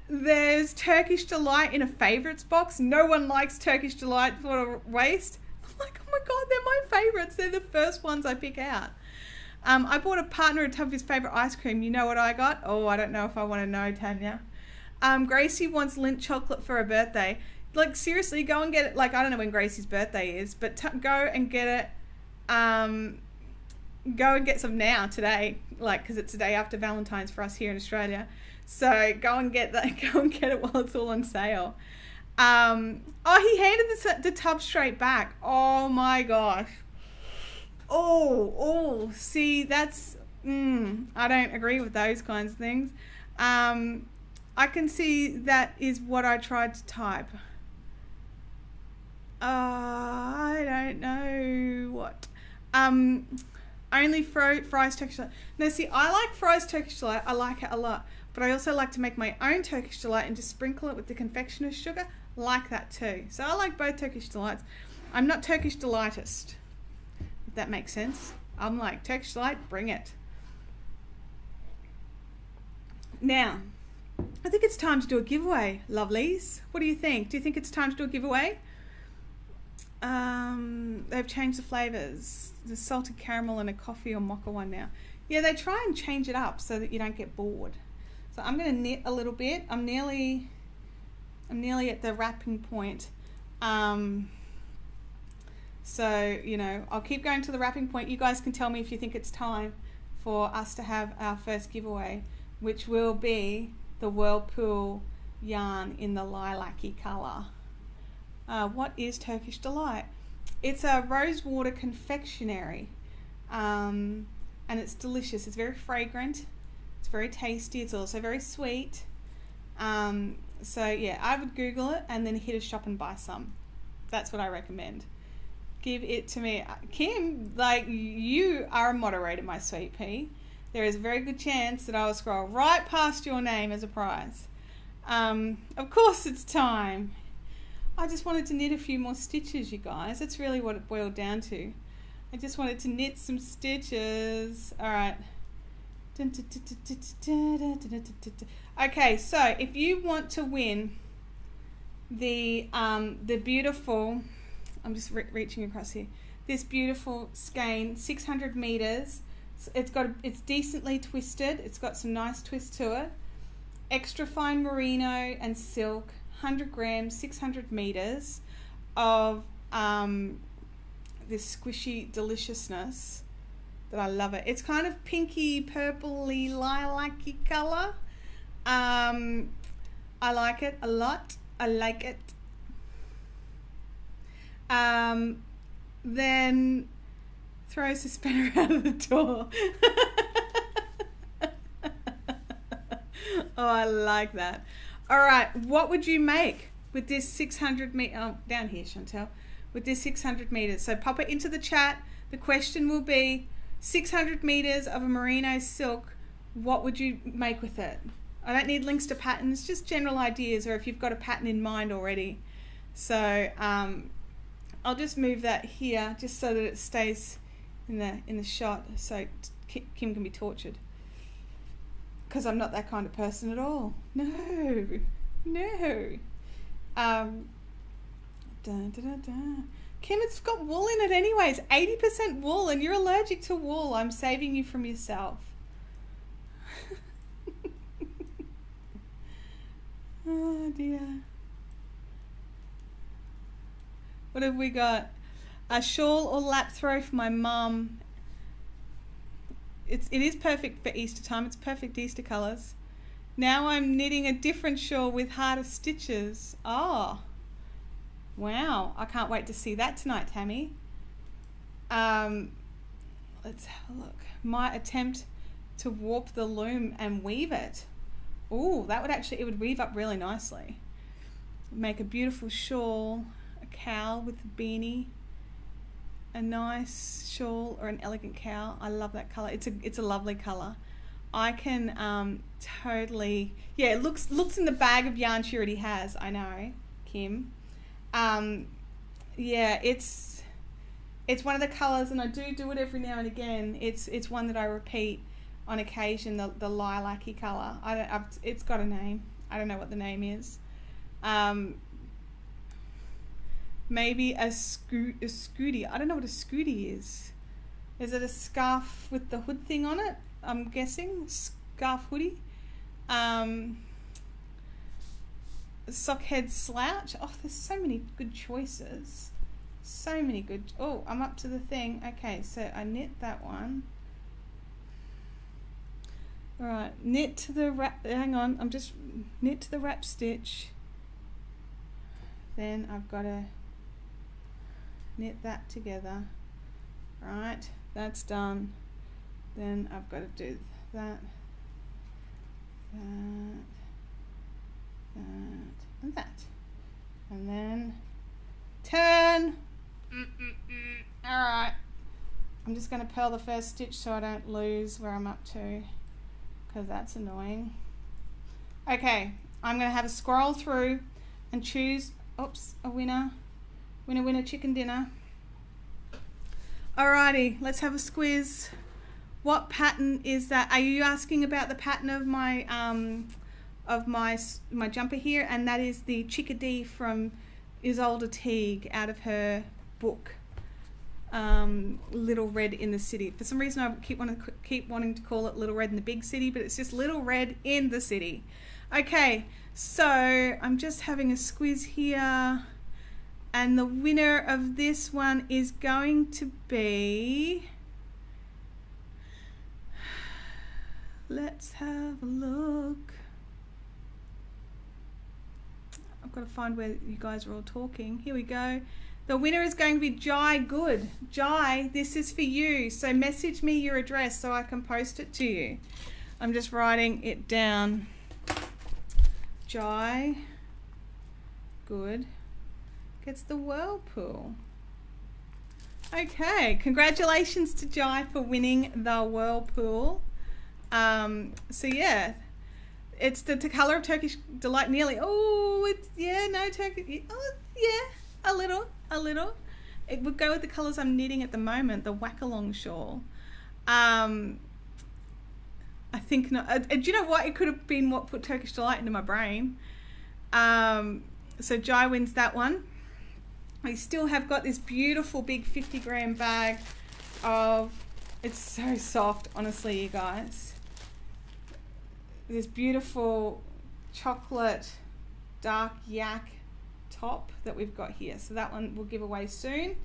Speaker 1: there's Turkish Delight in a favourites box. No one likes Turkish Delight, what a waste. I'm like, oh my God, they're my favourites. They're the first ones I pick out. I bought a partner a tub of his favourite ice cream. You know what I got? Oh, I don't know if I want to know, Tanya. Gracie wants Lindt chocolate for her birthday. Like, seriously, go and get it. Like, I don't know when Gracie's birthday is, but go and get it. Go and get some now, today. Like, because it's the day after Valentine's for us here in Australia. So go and get that. Go and get it while it's all on sale. Oh, he handed the tub straight back. Oh my gosh. Oh, see, that's, I don't agree with those kinds of things. I can see that is what I tried to type. I don't know what. Only fries Turkish Delight. No, see, I like fries Turkish Delight. I like it a lot. But I also like to make my own Turkish Delight and just sprinkle it with the confectioner's sugar. Like that too. So I like both Turkish Delights. I'm not Turkish Delightist, if that makes sense. I'm like, Turkish Delight, bring it. Now, I think it's time to do a giveaway, lovelies. What do you think? Do you think it's time to do a giveaway? They've changed the flavours. There's salted caramel and a coffee or mocha one now. Yeah, they try and change it up so that you don't get bored. So I'm going to knit a little bit. I'm nearly at the wrapping point. So, you know, I'll keep going to the wrapping point. You guys can tell me if you think it's time for us to have our first giveaway, which will be the Whirlpool yarn in the lilac-y colour. What is Turkish Delight? It's a rosewater confectionery, and it's delicious. It's very fragrant. It's very tasty. It's also very sweet. So yeah, I would Google it and then hit a shop and buy some. That's what I recommend. Give it to me. Kim, like, you are a moderator, my sweet pea. There is a very good chance that I will scroll right past your name as a prize. Of course it's time. I just wanted to knit a few more stitches, you guys. That's really what it boiled down to. I just wanted to knit some stitches. All right. Okay, so if you want to win the beautiful, I'm just reaching across here, this beautiful skein, 600 meters. It's decently twisted. It's got some nice twist to it. Extra fine merino and silk, 100 grams, 600 meters of this squishy deliciousness that I love it. It's kind of pinky, purpley, lilac-y color. I like it a lot. I like it. Then throw a suspender out of the door. Oh, I like that. All right, what would you make with this 600 meter? Oh, down here, Chantel. With this 600 meters. So pop it into the chat. The question will be 600 meters of a merino silk. What would you make with it? I don't need links to patterns, just general ideas, or if you've got a pattern in mind already. So I'll just move that here, just so that it stays in the shot, so Kim can be tortured. because I'm not that kind of person at all. No. Dun, dun, dun, dun. Kim, it's got wool in it anyways. 80% wool, and you're allergic to wool. I'm saving you from yourself. Oh dear. What have we got? A shawl or lap throw for my mum. It is perfect for Easter time. It's perfect Easter colours. Now I'm knitting a different shawl with harder stitches. Oh, wow. I can't wait to see that tonight, Tammy. Let's have a look. My attempt to warp the loom and weave it. Oh, that would actually, it would weave up really nicely. Make a beautiful shawl, a cowl with a beanie. A nice shawl or an elegant cowl. I love that colour. It's a lovely colour. I can totally, yeah, it looks in the bag of yarn she already has. I know, Kim. Yeah, it's one of the colours, and I do it every now and again. It's one that I repeat on occasion. The lilac-y colour. It's got a name. I don't know what the name is. Maybe a scooty. I don't know what a scooty is. Is it a scarf with the hood thing on it? I'm guessing. Scarf hoodie. Sockhead slouch. Oh, there's so many good choices. So many good. Oh, I'm up to the thing. Okay, so I knit that one. Alright, knit to the wrap. Hang on, I'm just knit to the wrap stitch. Then I've got to knit that together. Right, that's done. Then I've got to do that, and that, and then turn. Alright, I'm just going to purl the first stitch so I don't lose where I'm up to, because that's annoying. Okay, I'm going to have a scroll through and choose, oops, a winner. Winner, chicken dinner. Alrighty, let's have a squiz. What pattern is that? Are you asking about the pattern of my my jumper here? And that is the Chickadee from Isolde Teague out of her book, Little Red in the City. For some reason, I keep wanting to call it Little Red in the Big City, but it's just Little Red in the City. Okay, so I'm just having a squiz here. And the winner of this one is going to be, let's have a look. I've got to find where you guys are all talking. Here we go. The winner is going to be Jai Good. Jai, this is for you. So message me your address so I can post it to you. I'm just writing it down. Jai Good gets the whirlpool. Okay, congratulations to Jai for winning the whirlpool. So yeah, it's the colour of Turkish Delight nearly. Oh, it's, yeah, no, Turkish, oh yeah, a little. It would go with the colours I'm knitting at the moment, the whack-along shawl. I think not. Do you know what? It could have been what put Turkish Delight into my brain. So Jai wins that one. I still have got this beautiful big 50-gram bag of, it's so soft, honestly, you guys. This beautiful chocolate dark yak top that we've got here. So that one we'll give away soon.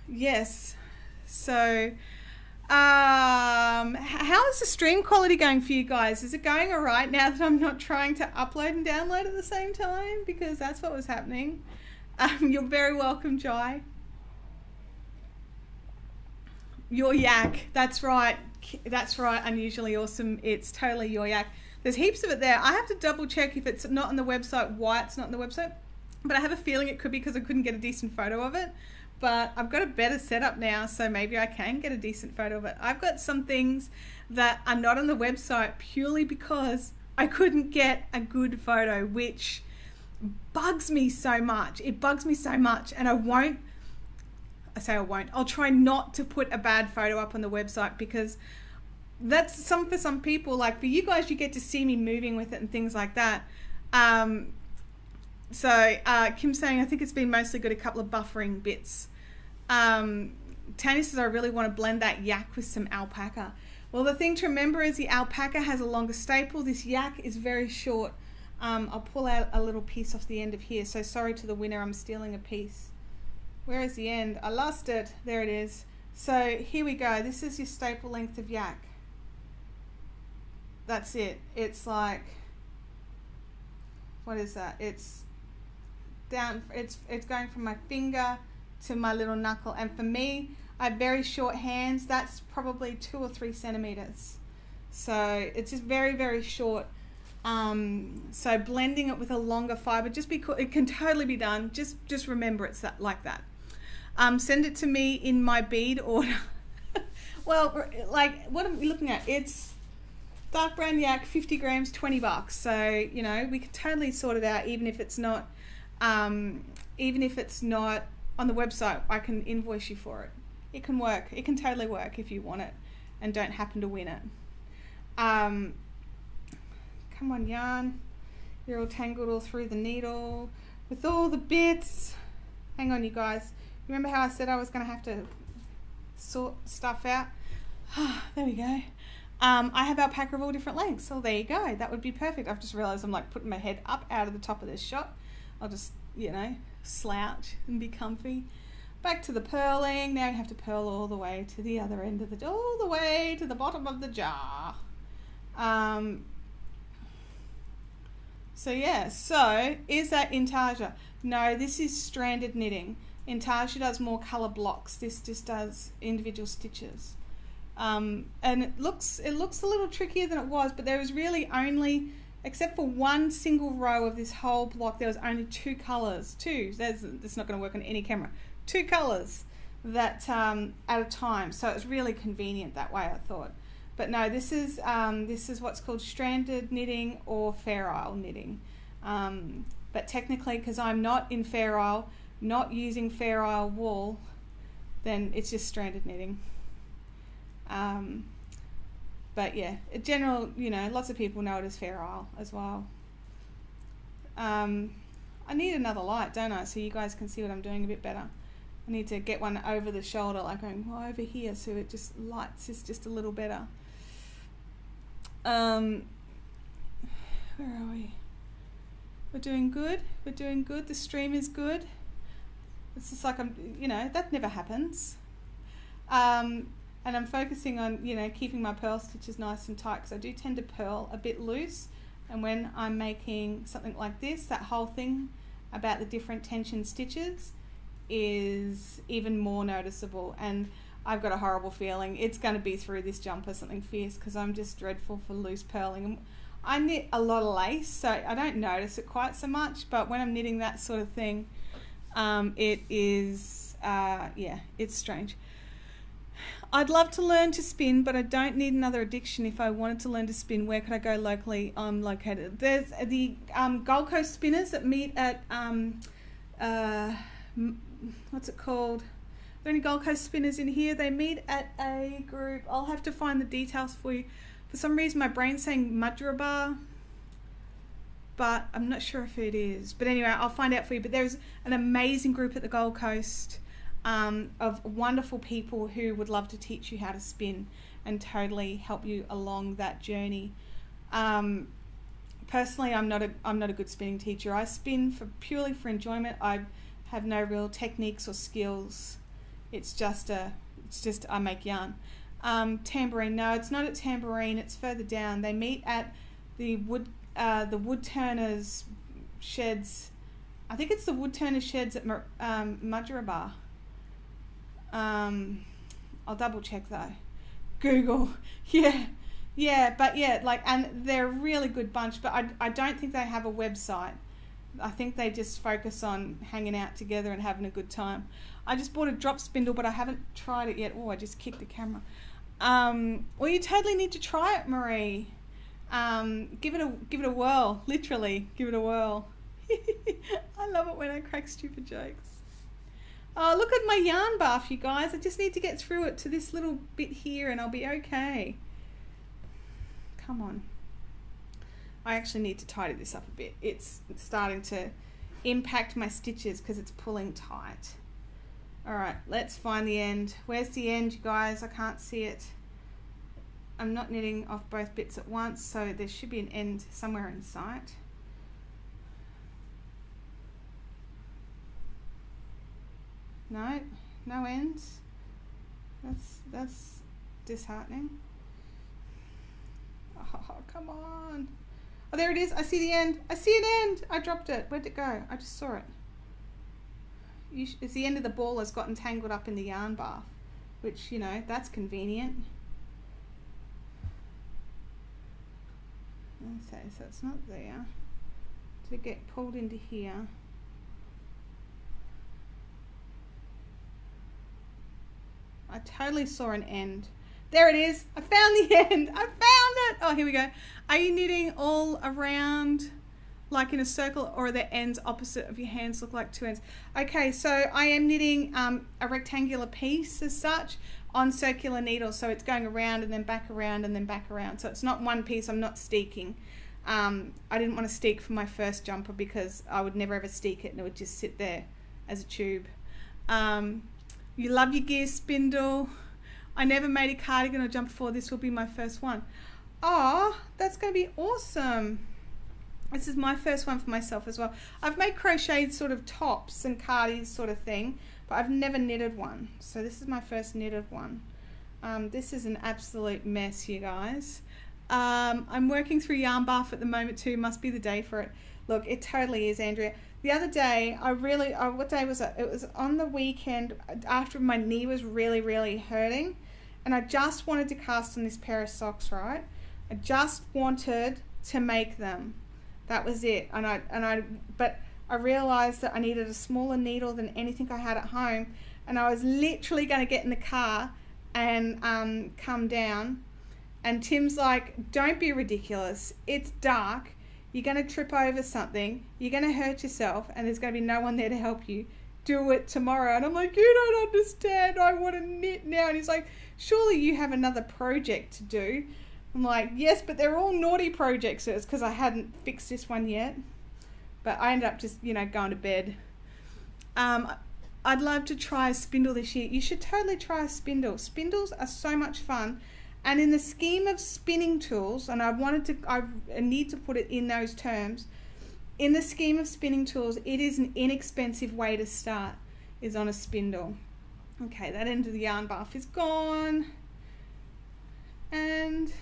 Speaker 1: Yes. So how is the stream quality going for you guys? Is it going all right now that I'm not trying to upload and download at the same time? Because that's what was happening. You're very welcome, Jai. Your yak. That's right. That's right. Unusually awesome. It's totally your yak. There's heaps of it there. I have to double check if it's not on the website, why it's not on the website. But I have a feeling it could be because I couldn't get a decent photo of it. But I've got a better setup now, so maybe I can get a decent photo of it. I've got some things that are not on the website purely because I couldn't get a good photo, which bugs me so much. It bugs me so much, and I'll try not to put a bad photo up on the website because that's for some people. Like for you guys, you get to see me moving with it and things like that. So Kim's saying, I think it's been mostly got a couple of buffering bits. Tanya says, I really want to blend that yak with some alpaca. Well, the thing to remember is the alpaca has a longer staple. This yak is very short. I'll pull out a little piece off the end of here. So sorry to the winner, I'm stealing a piece. Where is the end? I lost it. There it is. So here we go. This is your staple length of yak. That's it. It's like, what is that? It's down, it's going from my finger to my little knuckle. And for me, I have very short hands. That's probably 2 or 3 centimeters. So it's just very, very short. So blending it with a longer fiber, just because it can totally be done. Just remember it's that like that. Send it to me in my bead order. Well, like what am we looking at? It's dark brown yak, 50 grams, $20. So you know we can totally sort it out, even if it's not on the website. I can invoice you for it. It can work. It can totally work if you want it and don't happen to win it. Come on, yarn. You're all tangled all through the needle with all the bits. Hang on, you guys. Remember how I said I was going to have to sort stuff out? There we go. I have alpaca of all different lengths. So there you go. That would be perfect. I've just realized I'm like putting my head up out of the top of this shot. I'll just, you know, slouch and be comfy. Back to the purling. Now you have to purl all the way to the other end of the, all the way to the bottom of the jar. So yeah, so is that intarsia? No, this is stranded knitting. Intarsia does more color blocks. This just does individual stitches. And it looks a little trickier than it was, but there was really only, except for one single row of this whole block, there was only 2 colors. That's not going to work on any camera. 2 colors that at a time. So it's really convenient that way, I thought. But no, this is what's called stranded knitting or Fair Isle knitting. But technically, because I'm not in Fair Isle, not using Fair Isle wool, then it's just stranded knitting. But yeah, in general, you know, lots of people know it as Fair Isle as well. I need another light, don't I? So you guys can see what I'm doing a bit better. I need to get one over the shoulder, like going over here, so it just lights this just a little better. Where are we? We're doing good. We're doing good. The stream is good. It's just like you know, that never happens. And I'm focusing on, you know, keeping my purl stitches nice and tight, because I do tend to purl a bit loose. And when I'm making something like this, that whole thing about the different tension stitches is even more noticeable. And I've got a horrible feeling it's going to be through this jumper something fierce, because I'm just dreadful for loose purling. I knit a lot of lace, so I don't notice it quite so much, but when I'm knitting that sort of thing, it is yeah, it's strange. I'd love to learn to spin, but I don't need another addiction. If I wanted to learn to spin, where could I go locally? I'm located. There's the Gold Coast spinners that meet at what's it called? Are there any Gold Coast spinners in here? They meet at a group. I'll have to find the details for you. For some reason my brain's saying Madrabar, but I'm not sure if it is. But anyway, I'll find out for you. But there's an amazing group at the Gold Coast of wonderful people who would love to teach you how to spin and totally help you along that journey. Personally, I'm not a good spinning teacher. I spin purely for enjoyment. I have no real techniques or skills. It's just I make yarn. Tambourine, no, it's not at Tambourine. It's further down. They meet at the wood turners sheds. I think it's the wood turners sheds at Madrabar. I'll double check though. Google, yeah, but yeah, like, and they're a really good bunch. But I don't think they have a website. I think they just focus on hanging out together and having a good time. I just bought a drop spindle, but I haven't tried it yet. Oh, I just kicked the camera. Well, you totally need to try it, Marie. Give it a whirl. Literally, give it a whirl. I love it when I crack stupid jokes. Oh, look at my yarn bath, you guys. I just need to get through it to this little bit here, and I'll be okay. Come on. I actually need to tidy this up a bit. It's starting to impact my stitches because it's pulling tight. All right, let's find the end. Where's the end, you guys? I can't see it. I'm not knitting off both bits at once, so there should be an end somewhere in sight. No, no ends. That's disheartening. Oh, come on. Oh, there it is. I see the end. I see an end. I dropped it. Where'd it go? I just saw it. It's the end of the ball has gotten tangled up in the yarn bath, which, you know, that's convenient. Okay, so it's not there. Did it get pulled into here? I totally saw an end. There it is. I found the end. I found it. Oh, here we go. Are you knitting all around like in a circle, or are the ends opposite of your hands look like two ends? Okay, so I am knitting a rectangular piece as such on circular needles. So it's going around and then back around and then back around. So it's not one piece. I'm not steeking. I didn't want to steek for my first jumper because I would never ever steek it and it would just sit there as a tube. You love your gear, Spindle. I never made a cardigan or jumper before. This will be my first one. Oh, that's going to be awesome. This is my first one for myself as well. I've made crocheted sort of tops and cardies sort of thing, but I've never knitted one. So this is my first knitted one. This is an absolute mess, you guys. I'm working through yarn bath at the moment too. Must be the day for it. Look, it totally is, Andrea. The other day, what day was it? It was on the weekend after my knee was really, really hurting. And I just wanted to cast on this pair of socks, right? I just wanted to make them. That was it. But I realized that I needed a smaller needle than anything I had at home. And I was literally going to get in the car and come down. And Tim's like, don't be ridiculous. It's dark. You're going to trip over something. You're going to hurt yourself. And there's going to be no one there to help you. Do it tomorrow. And I'm like, you don't understand. I want to knit now. And he's like, surely you have another project to do. I'm like, yes, but they're all naughty projects. So it's because I hadn't fixed this one yet. But I ended up just, you know, going to bed. I'd love to try a spindle this year. You should totally try a spindle. Spindles are so much fun. And in the scheme of spinning tools, and I need to put it in those terms, in the scheme of spinning tools, it is an inexpensive way to start, is on a spindle. Okay, that end of the yarn bath is gone. And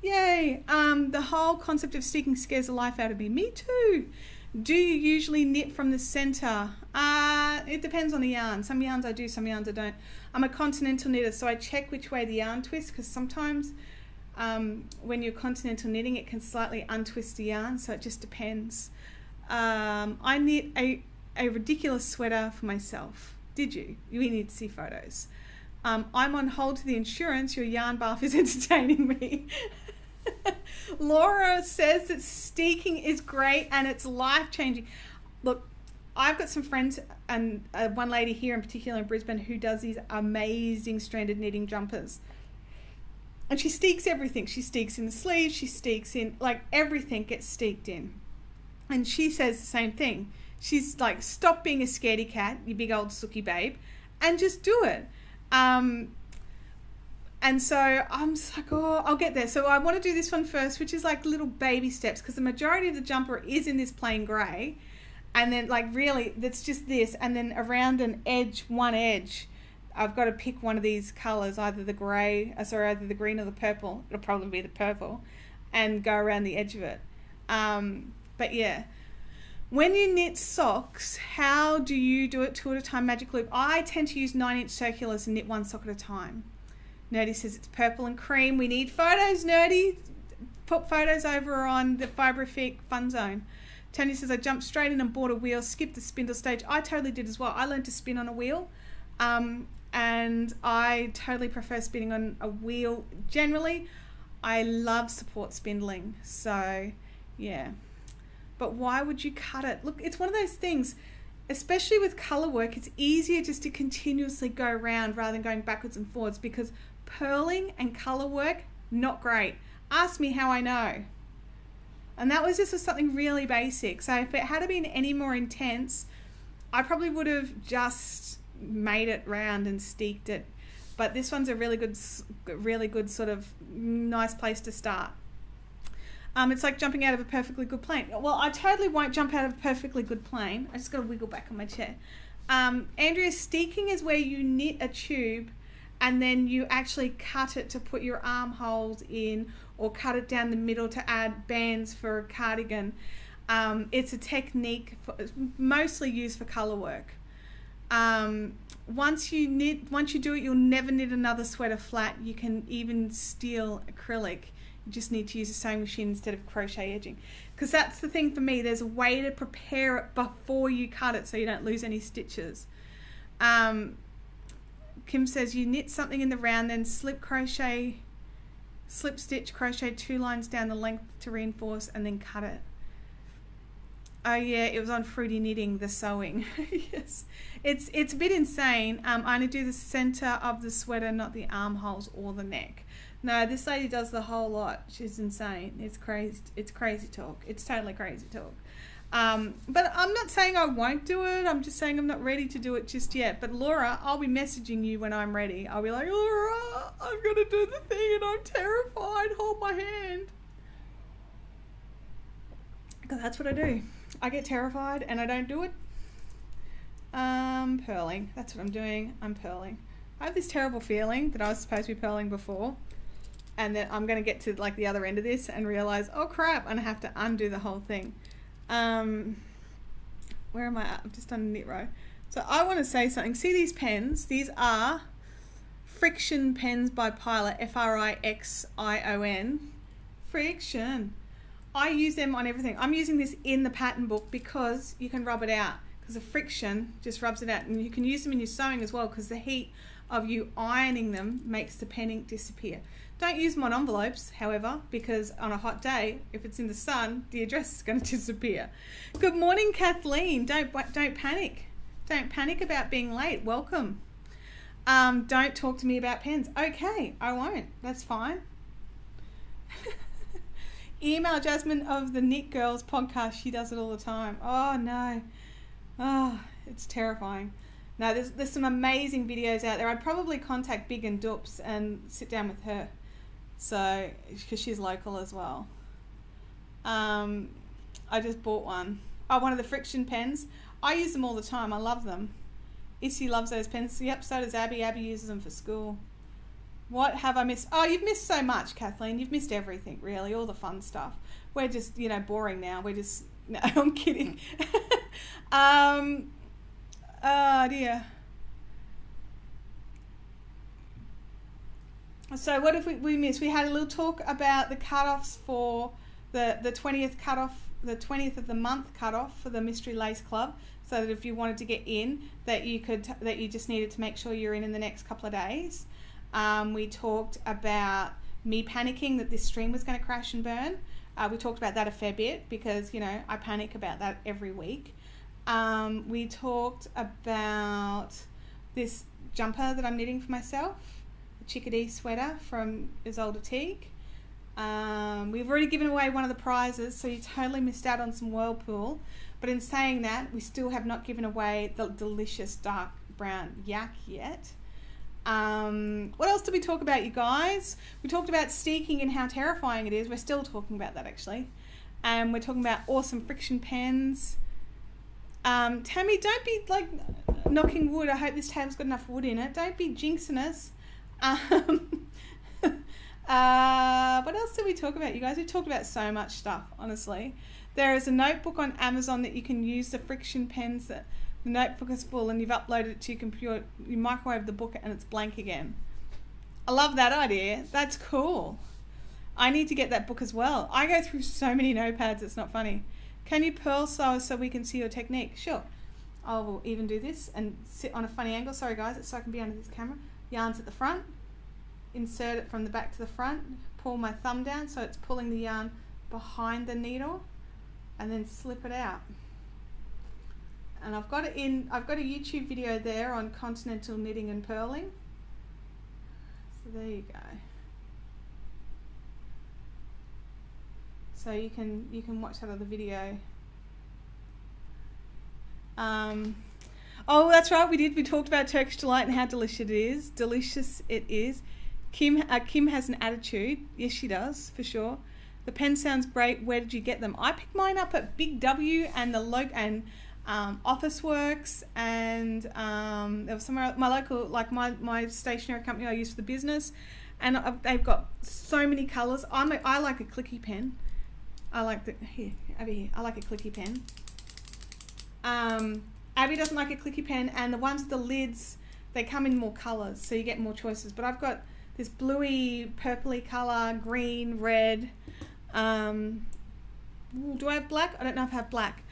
Speaker 1: yay, the whole concept of sticking scares the life out of me. Me too. Do you usually knit from the center? It depends on the yarn. Some yarns I do, some yarns I don't. I'm a continental knitter, so I check which way the yarn twists, because sometimes when you're continental knitting, it can slightly untwist the yarn, so it just depends. I knit a ridiculous sweater for myself. Did you? We need to see photos. I'm on hold to the insurance. Your yarn bath is entertaining me. Laura says that steeking is great and it's life-changing. Look, I've got some friends, and one lady here in particular in Brisbane who does these amazing stranded knitting jumpers. And she steeks everything. She steeks in the sleeves, she steeks in, like, everything gets steeked in. And she says the same thing. She's like, stop being a scaredy cat, you big old sooky babe, and just do it. And so I'm just like, oh, I'll get there. So I want to do this one first, which is like little baby steps, because the majority of the jumper is in this plain grey. And then, like, really, that's just this. And then around an edge, one edge, I've got to pick one of these colours, either the grey, either the green or the purple. It'll probably be the purple. And go around the edge of it. But yeah. When you knit socks, how do you do it 2 at a time magic loop? I tend to use 9-inch circulars and knit 1 sock at a time. Nerdy says it's purple and cream. We need photos, Nerdy. Put photos over on the Fiberific Fun Zone. Tony says, I jumped straight in and bought a wheel, skipped the spindle stage. I totally did as well. I learned to spin on a wheel. And I totally prefer spinning on a wheel. Generally, I love support spindling. So, yeah. But why would you cut it? Look, it's one of those things, especially with colour work, it's easier just to continuously go around rather than going backwards and forwards, because purling and colour work, not great. Ask me how I know. And that was just something really basic. So if it had been any more intense, I probably would have just made it round and steeked it. But this one's a really good sort of nice place to start. It's like jumping out of a perfectly good plane. Well, I totally won't jump out of a perfectly good plane. I just got to wiggle back on my chair. Andrea, steeking is where you knit a tube and then you actually cut it to put your armholes in, or cut it down the middle to add bands for a cardigan. It's a technique mostly used for colour work. Once you do it, you'll never knit another sweater flat. You can even steal acrylic. You just need to use a sewing machine instead of crochet edging. Because that's the thing for me, there's a way to prepare it before you cut it so you don't lose any stitches. Kim says you knit something in the round, then slip stitch, crochet 2 lines down the length to reinforce, and then cut it. Oh yeah, it was on Fruity Knitting, the sewing. Yes, it's a bit insane. I only do the center of the sweater, not the armholes or the neck. No, this lady does the whole lot. She's insane. It's crazy. It's crazy talk. It's totally crazy talk. But I'm not saying I won't do it. I'm just saying I'm not ready to do it just yet. But Laura, I'll be messaging you when I'm ready. I'll be like, Laura, I'm going to do the thing and I'm terrified. Hold my hand. Because that's what I do. I get terrified and I don't do it. Purling. That's what I'm doing. I'm purling. I have this terrible feeling that I was supposed to be purling before. And then I'm going to get to like the other end of this and realize, oh crap, and I have to undo the whole thing. Where am I at? I'm just on a knit row. So I want to say something. See these pens? These are Friction pens by Pilot, Frixion. Friction. I use them on everything. I'm using this in the pattern book because you can rub it out. Because the friction just rubs it out. And you can use them in your sewing as well because the heat of you ironing them makes the pen ink disappear. Don't use them on envelopes, however, because on a hot day, if it's in the sun, the address is going to disappear. Good morning, Kathleen. Don't panic. Don't panic about being late. Welcome. Don't talk to me about pens. Okay, I won't. That's fine. Email Jasmine of the Knit Girls podcast. She does it all the time. Oh, no. Oh, it's terrifying. No, there's some amazing videos out there. I'd probably contact Big and Doops and sit down with her. So, because she's local as well. I just bought one. Oh, one of the Friction pens. I use them all the time. I love them. Issy loves those pens. Yep, so does Abby. Abby uses them for school. What have I missed? Oh, you've missed so much, Kathleen. You've missed everything, really. All the fun stuff. We're just, boring now. We're just... No, I'm kidding. Oh, dear. So what have we missed? We had a little talk about the cutoffs for the 20th cutoff, the 20th of the month cutoff for the Mystery Lace Club, so that if you wanted to get in, that you just needed to make sure you're in the next couple of days. We talked about me panicking that this stream was going to crash and burn. We talked about that a fair bit because, I panic about that every week. We talked about this jumper that I'm knitting for myself, the chickadee sweater from Isolde Teague. We've already given away one of the prizes, so you totally missed out on some Whirlpool. But in saying that, we still have not given away the delicious dark brown yak yet. What else did we talk about, you guys? We talked about steeking and how terrifying it is. We're still talking about that, actually. We're talking about awesome Friction pens. Tammy, don't be like knocking wood. I hope this tab's got enough wood in it. Don't be jinxing us. What else did we talk about, you guys? We talked about so much stuff, honestly. There is a notebook on Amazon that you can use the Friction pens. That the notebook is full and you've uploaded it to your computer. You microwave the book and it's blank again. I love that idea. That's cool. I need to get that book as well. I go through so many notepads, it's not funny. Can you purl sew so we can see your technique? Sure. I will even do this and sit on a funny angle. Sorry guys, it's so I can be under this camera. Yarn's at the front. Insert it from the back to the front. Pull my thumb down so it's pulling the yarn behind the needle. And then slip it out. And I've got a YouTube video there on continental knitting and purling. So there you go. So you can watch that other video. Oh, that's right. We talked about Turkish Delight and how delicious it is. Kim has an attitude. Yes, she does, for sure. The pen sounds great. Where did you get them? I picked mine up at Big W and Office Works, and there was somewhere else, my local, like my stationery company I use for the business, and they've got so many colours. I like a clicky pen. I like I like a clicky pen. Abby doesn't like a clicky pen, and the ones with the lids, they come in more colours, so you get more choices. But I've got this bluey, purpley colour, green, red. Do I have black? I don't know if I have black.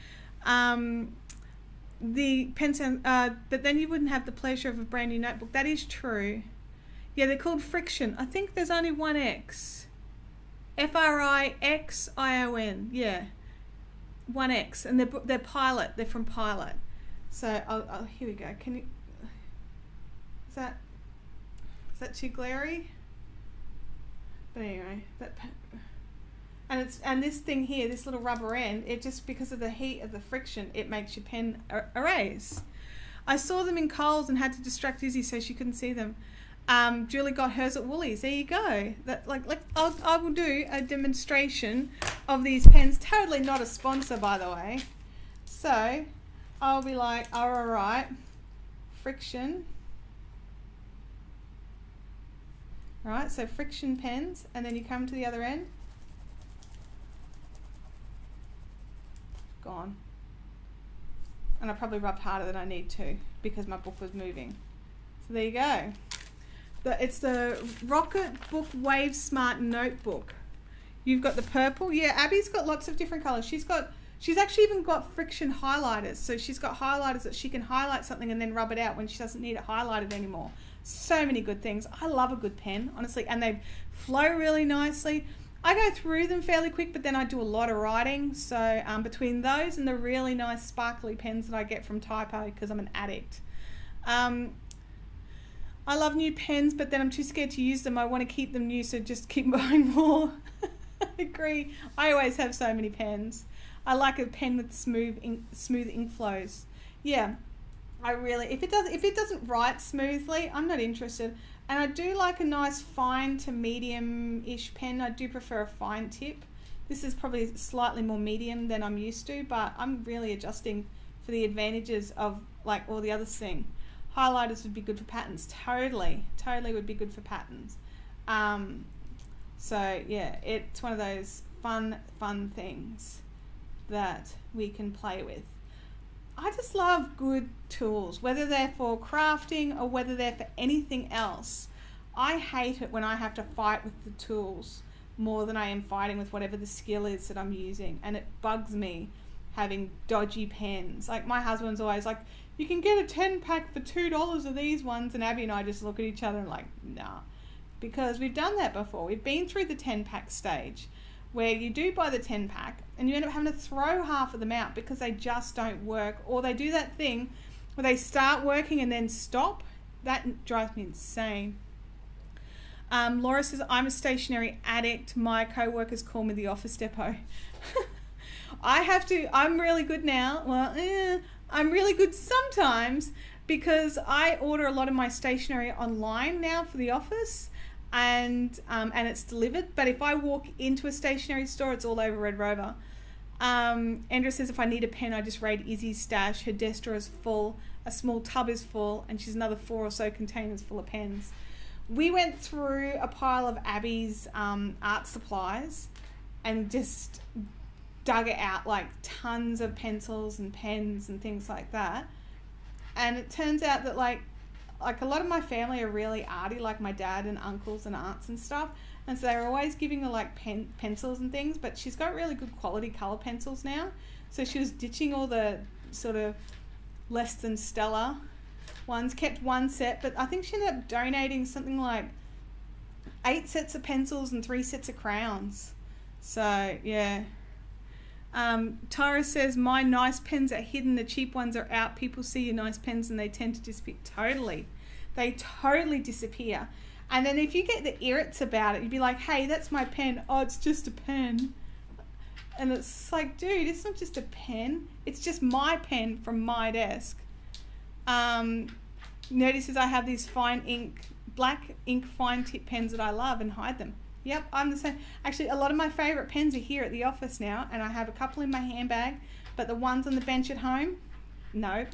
Speaker 1: The pen sound, but then you wouldn't have the pleasure of a brand new notebook. That is true. Yeah, they're called Friction. I think there's only one X. Frixion. Yeah, one X, and they're Pilot. They're from Pilot. So here we go. Can you? Is that too glary? But anyway, and this thing here, this little rubber end, it just, because of the heat of the friction, it makes your pen erase. I saw them in Coles and had to distract Izzy so she couldn't see them. Julie got hers at Woolies. There you go. That I will do a demonstration of these pens. Totally not a sponsor, by the way. So I'll be like, all right, Friction. Right, so Friction pens, and then you come to the other end. Gone. And I probably rubbed harder than I need to because my book was moving. So there you go. It's the Rocket Book Wave Smart Notebook. You've got the purple. Yeah, Abby's got lots of different colours. She's actually even got Friction highlighters. So she's got highlighters that she can highlight something and then rub it out when she doesn't need it highlighted anymore. So many good things. I love a good pen, honestly, and they flow really nicely. I go through them fairly quick, but then I do a lot of writing. So between those and the really nice sparkly pens that I get from Typo, because I'm an addict. I love new pens, but then I'm too scared to use them. I want to keep them new, so just keep buying more. I agree. I always have so many pens. I like a pen with smooth ink flows. Yeah, I really. If it doesn't write smoothly, I'm not interested. And I do like a nice fine to medium-ish pen. I do prefer a fine tip. This is probably slightly more medium than I'm used to, but I'm really adjusting for the advantages of like all the other thing. Highlighters would be good for patterns. Totally would be good for patterns. So yeah, it's one of those fun things that we can play with. I just love good tools, whether they're for crafting or whether they're for anything else. I hate it when I have to fight with the tools more than I am fighting with whatever the skill is that I'm using, and it bugs me having dodgy pens. Like my husband's always like, you can get a 10-pack for $2 of these ones, and Abby and I just look at each other and like, nah, because we've done that before. We've been through the 10-pack stage where you do buy the 10-pack and you end up having to throw half of them out because they just don't work, or they do that thing where they start working and then stop. That drives me insane. Laura says, I'm a stationery addict. My co-workers call me the office depot. I'm really good now. Well, I'm really good sometimes because I order a lot of my stationery online now for the office, and it's delivered. But if I walk into a stationery store, it's all over Red Rover. Andrea says, if I need a pen, I just raid Izzy's stash. Her desk drawer is full, a small tub is full, and she's another 4 or so containers full of pens. We went through a pile of Abby's art supplies and just dug it out, like tons of pencils and pens and things like that. And it turns out that like a lot of my family are really arty, like my dad and uncles and aunts and stuff, and so they're always giving her like pencils and things, but she's got really good quality color pencils now, so she was ditching all the sort of less than stellar ones, kept one set, but I think she ended up donating something like 8 sets of pencils and 3 sets of crayons. So yeah. Tyra says, my nice pens are hidden, the cheap ones are out. People see your nice pens and they tend to disappear. Totally. They totally disappear. And then if you get the irrits about it, you'd be like, hey, that's my pen. Oh, it's just a pen. And it's like, dude, it's not just a pen. It's just my pen from my desk. Notices I have these fine ink, black ink fine tip pens that I love and hide them. Yep, I'm the same. Actually, a lot of my favourite pens are here at the office now, and I have a couple in my handbag, but the ones on the bench at home, no.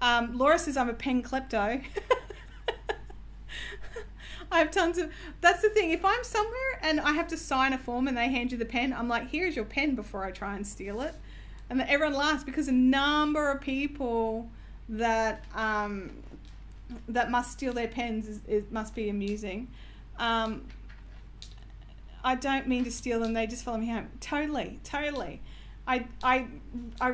Speaker 1: Laura says I'm a pen klepto. I have tons of, that's the thing, if I'm somewhere and I have to sign a form and they hand you the pen, I'm like, here's your pen before I try and steal it. And then everyone laughs because a number of people that that must steal their pens, it must be amusing. I don't mean to steal them, they just follow me home. Totally. I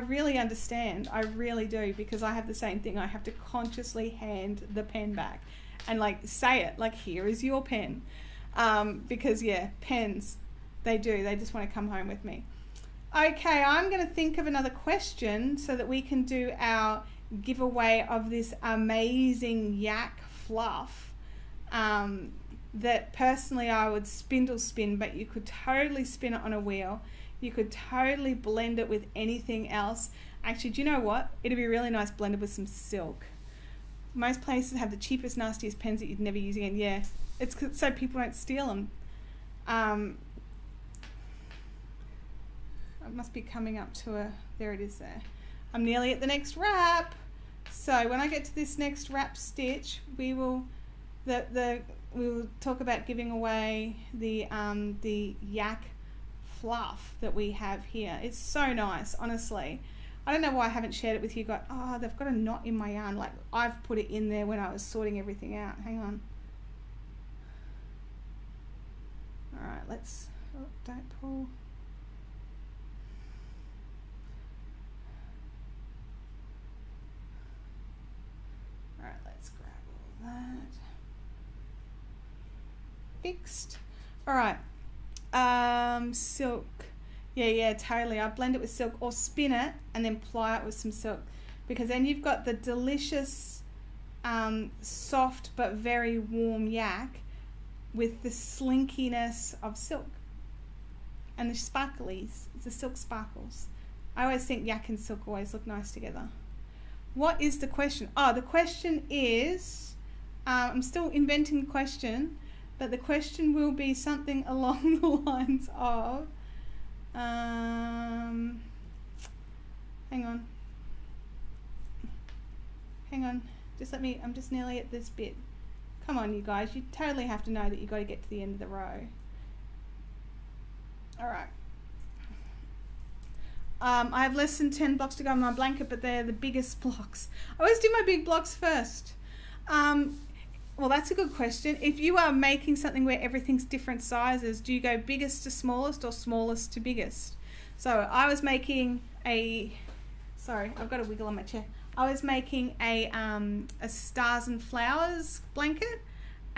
Speaker 1: really understand, I really do, because I have the same thing. I have to consciously hand the pen back and like say it, like, here is your pen. Because yeah, pens, they just want to come home with me. Okay, I'm going to think of another question so that we can do our giveaway of this amazing yak fluff that personally I would spindle spin, but you could totally spin it on a wheel. You could totally blend it with anything else. Actually, do you know what? It'd be really nice blended with some silk. Most places have the cheapest, nastiest pens that you'd never use again. Yeah, it's so people don't steal them. It must be coming up to a, there it is there. I'm nearly at the next wrap. So when I get to this next wrap stitch, we will we will talk about giving away the yak fluff that we have here. It's so nice, honestly. I don't know why I haven't shared it with you guys. Oh, they've got a knot in my yarn. Like, I've put it in there when I was sorting everything out. Hang on. All right, let's, oh, don't pull. All right, let's grab all that. Fixed. All right, silk. Yeah, totally. I blend it with silk or spin it and then ply it with some silk, because then you've got the delicious, soft but very warm yak with the slinkiness of silk and the sparklies, the silk sparkles. I always think yak and silk always look nice together. What is the question? Oh, the question is, I'm still inventing the question, but the question will be something along the lines of, hang on, just let me, I'm just nearly at this bit. Come on, you guys, you totally have to know that you got to get to the end of the row. All right. I have less than 10 blocks to go on my blanket, but they're the biggest blocks. I always do my big blocks first. Well, that's a good question. If you are making something where everything's different sizes, do you go biggest to smallest or smallest to biggest? So I was making a, sorry, I've got a wiggle on my chair. I was making a stars and flowers blanket,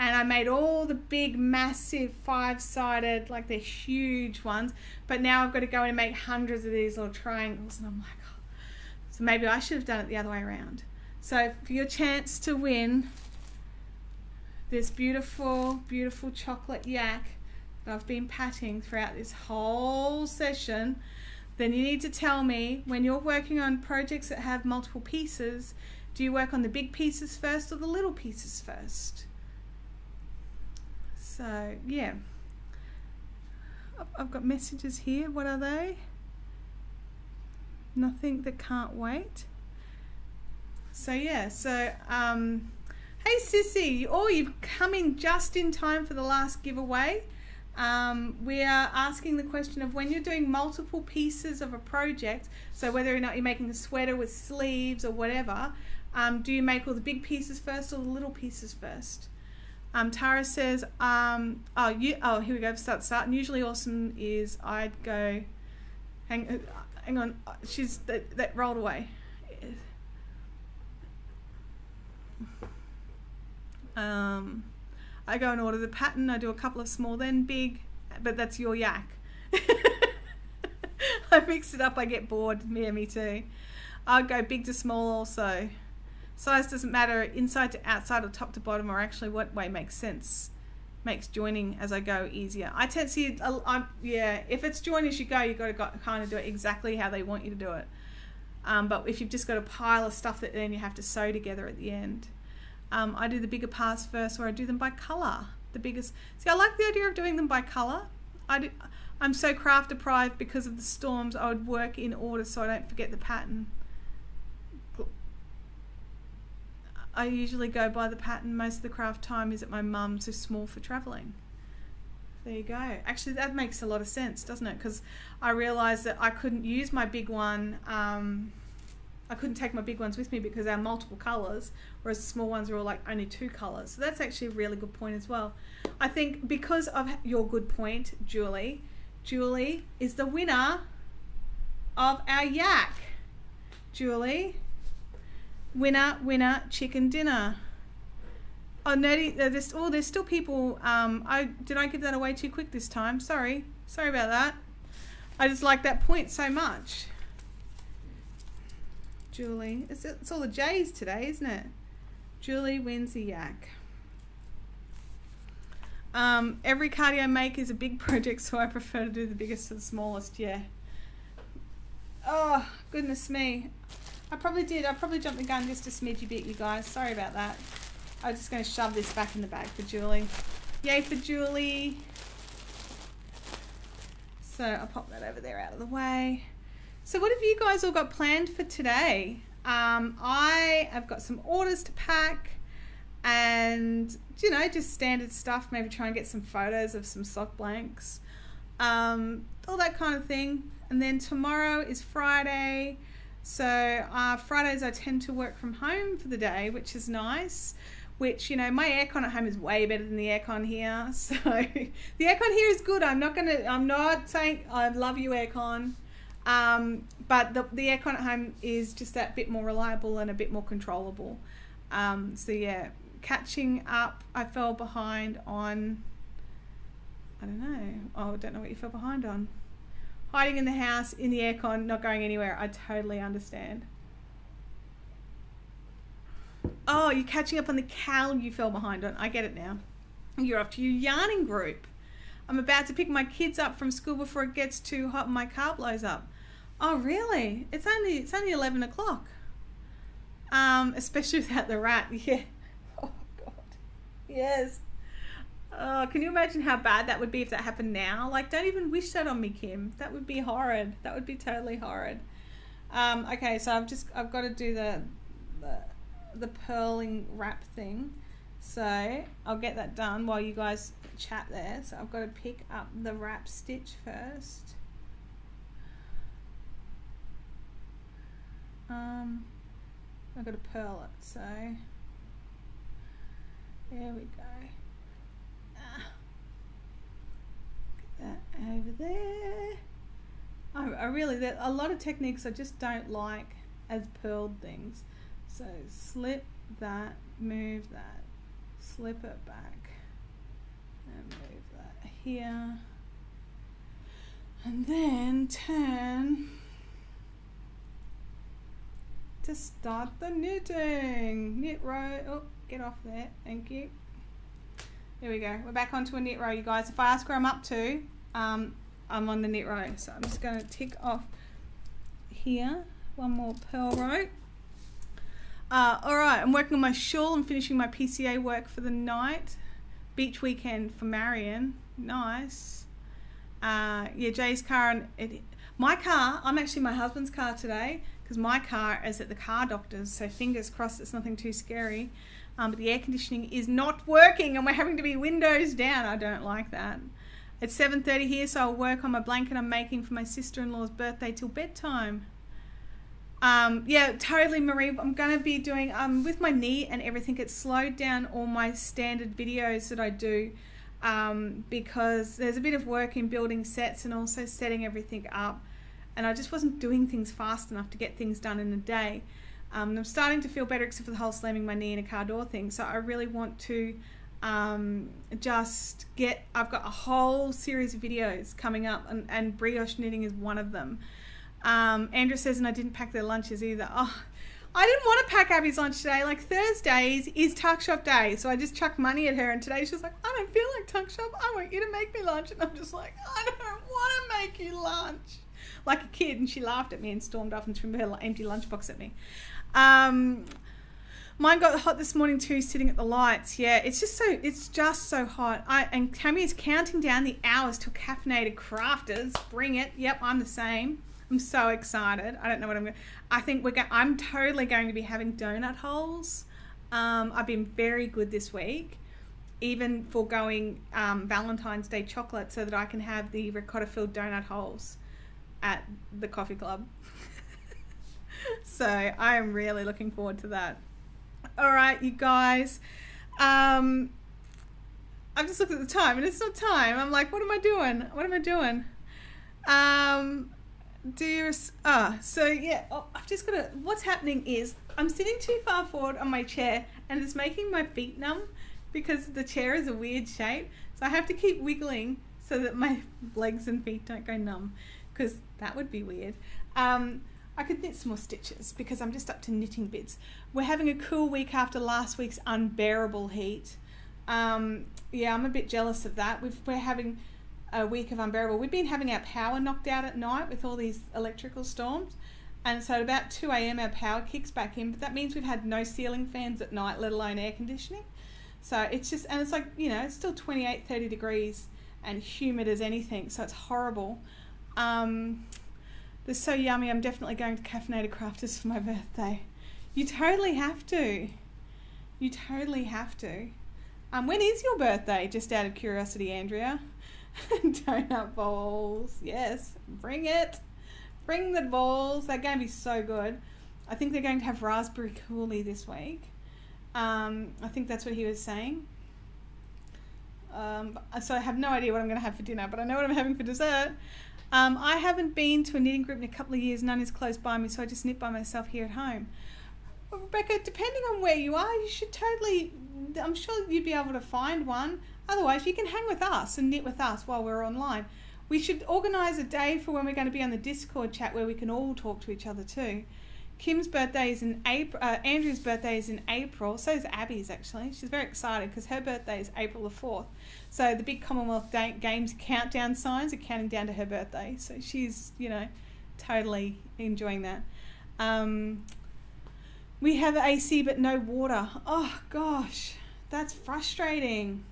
Speaker 1: and I made all the big, massive, 5-sided, like they're huge ones. But now I've got to go in and make hundreds of these little triangles, and I'm like, oh. So maybe I should have done it the other way around. So for your chance to win this beautiful, beautiful chocolate yak that I've been patting throughout this whole session, then you need to tell me, when you're working on projects that have multiple pieces, do you work on the big pieces first or the little pieces first? So, yeah. I've got messages here. What are they? Nothing that can't wait. So, yeah. So, hey, Sissy. Oh, you've come in just in time for the last giveaway. We are asking the question of, when you're doing multiple pieces of a project, so whether or not you're making a sweater with sleeves or whatever, do you make all the big pieces first or the little pieces first? Tara says, here we go, start. And usually awesome is, I'd go, hang on, she's, that rolled away. I go and order the pattern, I do a couple of small then big, but that's your yak. I mix it up, I get bored. Yeah, me too. I'll go big to small also. Size doesn't matter, inside to outside or top to bottom, or actually what way makes sense makes joining as I go easier. I tend to see, yeah, if it's join as you go, you've got to kind of do it exactly how they want you to do it. But if you've just got a pile of stuff that then you have to sew together at the end. I do the bigger parts first, or I do them by colour. The biggest. See, I like the idea of doing them by colour. I'm so craft deprived because of the storms. I would work in order so I don't forget the pattern. I usually go by the pattern. Most of the craft time is at my mum's, who's small for travelling. There you go. Actually, that makes a lot of sense, doesn't it? Because I realised that I couldn't use my big one. I couldn't take my big ones with me because they're multiple colours, whereas the small ones are all like only 2 colours. So that's actually a really good point as well. I think because of your good point, Julie is the winner of our yak. Julie, winner, chicken dinner. Oh, Nerdy, there's still people. Did I give that away too quick this time? Sorry about that. I just like that point so much. Julie, it's all the J's today, isn't it? Julie wins the yak. Every cardio I make is a big project, so I prefer to do the biggest to the smallest. Yeah. Oh, goodness me. I probably jumped the gun just a smidgy bit, you guys. Sorry about that. I'm just going to shove this back in the bag for Julie. Yay for Julie. So I'll pop that over there out of the way. So what have you guys all got planned for today? I have got some orders to pack and, you know, just standard stuff. Maybe try and get some photos of some sock blanks. All that kind of thing. And then tomorrow is Friday. So Fridays I tend to work from home for the day, which is nice. Which, you know, my aircon at home is way better than the aircon here. So the aircon here is good. I'm not saying I love you, aircon. But the aircon at home is just that bit more reliable and a bit more controllable. So yeah, catching up. I fell behind on, I don't know. Oh, I don't know what you fell behind on. Hiding in the house, in the aircon, not going anywhere. I totally understand. Oh, you're catching up on the cowl you fell behind on. I get it now. You're off to your yarning group. I'm about to pick my kids up from school before it gets too hot and my car blows up. Oh, really? It's only 11 o'clock. Especially without the rat. Yeah. Oh, God. Yes. Can you imagine how bad that would be if that happened now? Like, don't even wish that on me, Kim. That would be horrid. That would be totally horrid. Okay, so I've got to do the purling wrap thing. So I'll get that done while you guys chat there. So I've got to pick up the wrap stitch first. I've got to purl it, so there we go. Get that over there. I really, there a lot of techniques I just don't like as purled things. So slip that, move that, slip it back, and move that here, and then turn to start the knitting. Knit row. Oh, get off there. Thank you. There we go. We're back onto a knit row, you guys. If I ask where I'm up to, I'm on the knit row. So I'm just going to tick off here. One more purl row. Alright, I'm working on my shawl. I'm finishing my PCA work for the night. Beach weekend for Marion. Nice. Yeah, Jay's car and my car, I'm actually my husband's car today because my car is at the car doctor's, so fingers crossed it's nothing too scary. But the air conditioning is not working and we're having to be windows down. I don't like that. It's 7:30 here, so I'll work on my blanket I'm making for my sister-in-law's birthday till bedtime. Yeah, totally, Marie. I'm going to be doing, with my knee and everything, it's slowed down all my standard videos that I do because there's a bit of work in building sets and also setting everything up. And I just wasn't doing things fast enough to get things done in a day. I'm starting to feel better except for the whole slamming my knee in a car door thing. So I really want to just get, I've got a whole series of videos coming up and brioche knitting is one of them. Andrew says, and I didn't pack their lunches either. Oh, I didn't want to pack Abby's lunch today. Like, Thursdays is tuck shop day, so I just chucked money at her, and today she's like, I don't feel like tuck shop. I want you to make me lunch. And I'm just like, I don't want to make you lunch. Like a kid, and she laughed at me and stormed off and threw her empty lunchbox at me. Mine got hot this morning too, sitting at the lights. Yeah, it's just so hot. And Tammy is counting down the hours till caffeinated crafters. Bring it. Yep, I'm the same. I'm so excited. I don't know what I'm going to... I think I'm totally going to be having donut holes. I've been very good this week, even foregoing Valentine's Day chocolate so that I can have the ricotta-filled donut holes at the coffee club. So I am really looking forward to that. All right, you guys. I've just looked at the time and it's not time. I'm like, what am I doing? What am I doing? So yeah, I've just got to, what's happening is I'm sitting too far forward on my chair and it's making my feet numb because the chair is a weird shape. So I have to keep wiggling so that my legs and feet don't go numb, because that would be weird. I could knit some more stitches because I'm just up to knitting bits. We're having a cool week after last week's unbearable heat. Yeah, I'm a bit jealous of that. We're having a week of unbearable. We've been having our power knocked out at night with all these electrical storms. And so at about 2 a.m. our power kicks back in, but that means we've had no ceiling fans at night, let alone air conditioning. So it's just, and it's like, you know, it's still 28, 30 degrees and humid as anything. So it's horrible. They're so yummy. I'm definitely going to Caffeinated Crafters for my birthday. You totally have to. You totally have to. When is your birthday? Just out of curiosity, Andrea. Donut balls. Yes, bring it. Bring the balls. They're going to be so good. I think they're going to have raspberry coulis this week. I think that's what he was saying. So I have no idea what I'm going to have for dinner, but I know what I'm having for dessert. I haven't been to a knitting group in a couple of years. None is close by me, so I just knit by myself here at home. Well, Rebecca, depending on where you are, you should totally, I'm sure you'd be able to find one. Otherwise, you can hang with us and knit with us while we're online. We should organise a day for when we're going to be on the Discord chat where we can all talk to each other too. Kim's birthday is in April, Andrew's birthday is in April, so is Abby's actually. She's very excited because her birthday is April the 4th. So the big Commonwealth Games countdown signs are counting down to her birthday. So she's, you know, totally enjoying that. We have AC but no water. Oh gosh, that's frustrating.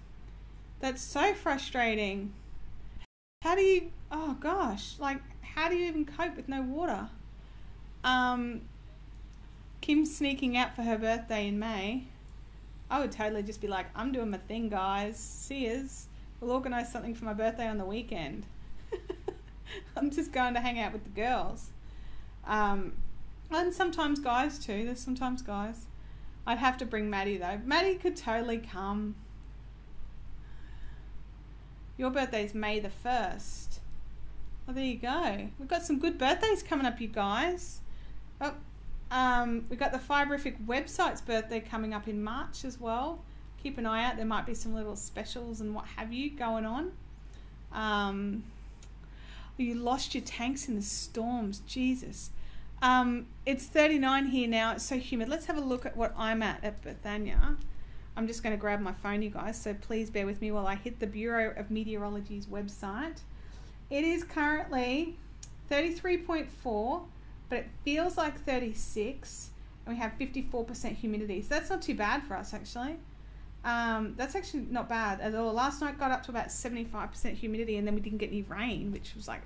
Speaker 1: That's so frustrating. How do you, oh gosh, like how do you even cope with no water? Kim's sneaking out for her birthday in May. I would totally just be like, I'm doing my thing, guys. See yous. We'll organise something for my birthday on the weekend. I'm just going to hang out with the girls. And sometimes guys too. There's sometimes guys. I'd have to bring Maddie though. Maddie could totally come. Your birthday's May the 1st. Oh, there you go. We've got some good birthdays coming up, you guys. Oh, we've got the Fiberific website's birthday coming up in March as well. Keep an eye out. There might be some little specials and what have you going on. You lost your tanks in the storms. Jesus. It's 39 here now. It's so humid. Let's have a look at what I'm at Bethania. I'm just going to grab my phone, you guys, so please bear with me while I hit the Bureau of Meteorology's website. It is currently 33.4, but it feels like 36, and we have 54% humidity. So that's not too bad for us, actually. That's actually not bad at all. Last night got up to about 75% humidity, and then we didn't get any rain, which was like,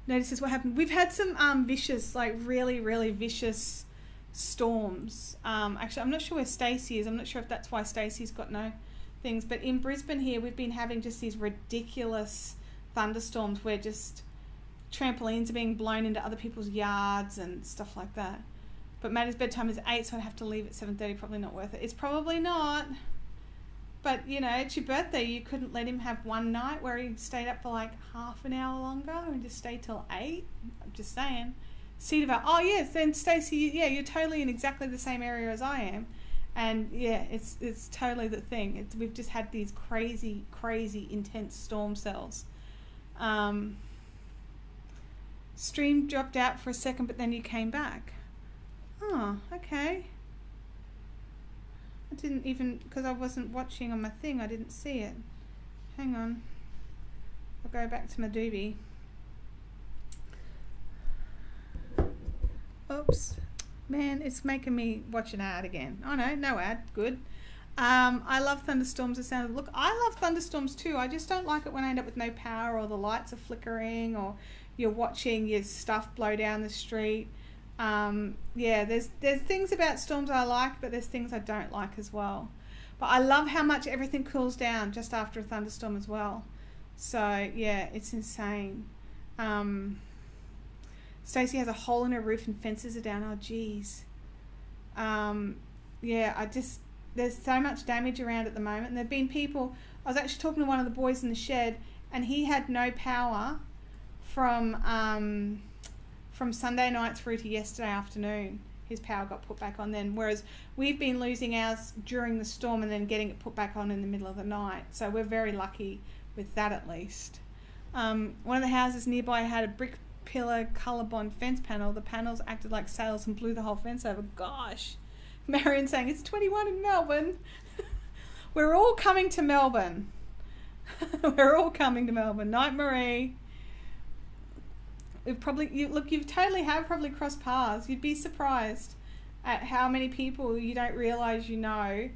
Speaker 1: notices what happened. We've had some vicious, like really, really vicious storms. Actually, I'm not sure where Stacey is. I'm not sure if that's why Stacey's got no things, but in Brisbane here we've been having just these ridiculous thunderstorms where just trampolines are being blown into other people's yards and stuff like that. But Maddie's bedtime is 8, so I'd have to leave at 7:30. Probably not worth it. It's probably not, but you know, it's your birthday. You couldn't let him have one night where he stayed up for like half an hour longer and just stay till 8. I'm just saying. Cedarville. Oh yes, then Stacey, yeah, you're totally in exactly the same area as I am, and yeah, it's totally the thing. We've just had these crazy intense storm cells. Stream dropped out for a second, but then you came back. Oh, okay. I didn't even, because I wasn't watching on my thing, I didn't see it. Hang on. I'll go back to my Adobe. Oops. Man, it's making me watch an ad again. Oh no, no ad. Good. I love thunderstorms. The sound of, look, I love thunderstorms too. I just don't like it when I end up with no power, or the lights are flickering, or you're watching your stuff blow down the street. Yeah, there's things about storms I like, but there's things I don't like as well. But I love how much everything cools down just after a thunderstorm as well. So yeah, it's insane. Stacey has a hole in her roof and fences are down. Oh geez. Yeah, there's so much damage around at the moment. And there've been people, I was actually talking to one of the boys in the shed, and he had no power from Sunday night through to yesterday afternoon. His power got put back on then, whereas we've been losing ours during the storm and then getting it put back on in the middle of the night. So we're very lucky with that at least. One of the houses nearby had a brick pillar colour-bond fence panel. The panels acted like sails and blew the whole fence over. Gosh. Marion saying, it's 21 in Melbourne. We're all coming to Melbourne. We're all coming to Melbourne. Night, Marie. You totally have probably crossed paths. You'd be surprised at how many people you don't realise you know,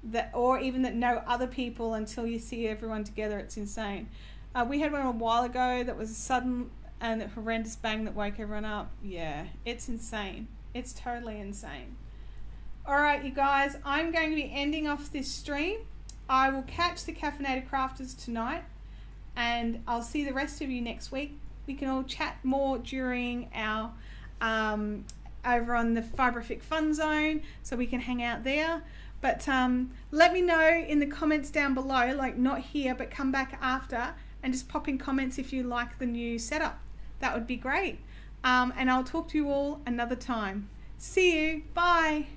Speaker 1: that, or even that know other people until you see everyone together. It's insane. We had one a while ago that was a sudden and a horrendous bang that woke everyone up. Yeah, it's insane. It's totally insane. Alright, you guys, I'm going to be ending off this stream. I will catch the Caffeinated Crafters tonight, and I'll see the rest of you next week. We can all chat more during our over on the Fiberific Fun Zone, so we can hang out there. But let me know in the comments down below, like not here, but come back after, and just pop in comments if you like the new setup. That would be great. And I'll talk to you all another time. See you. Bye.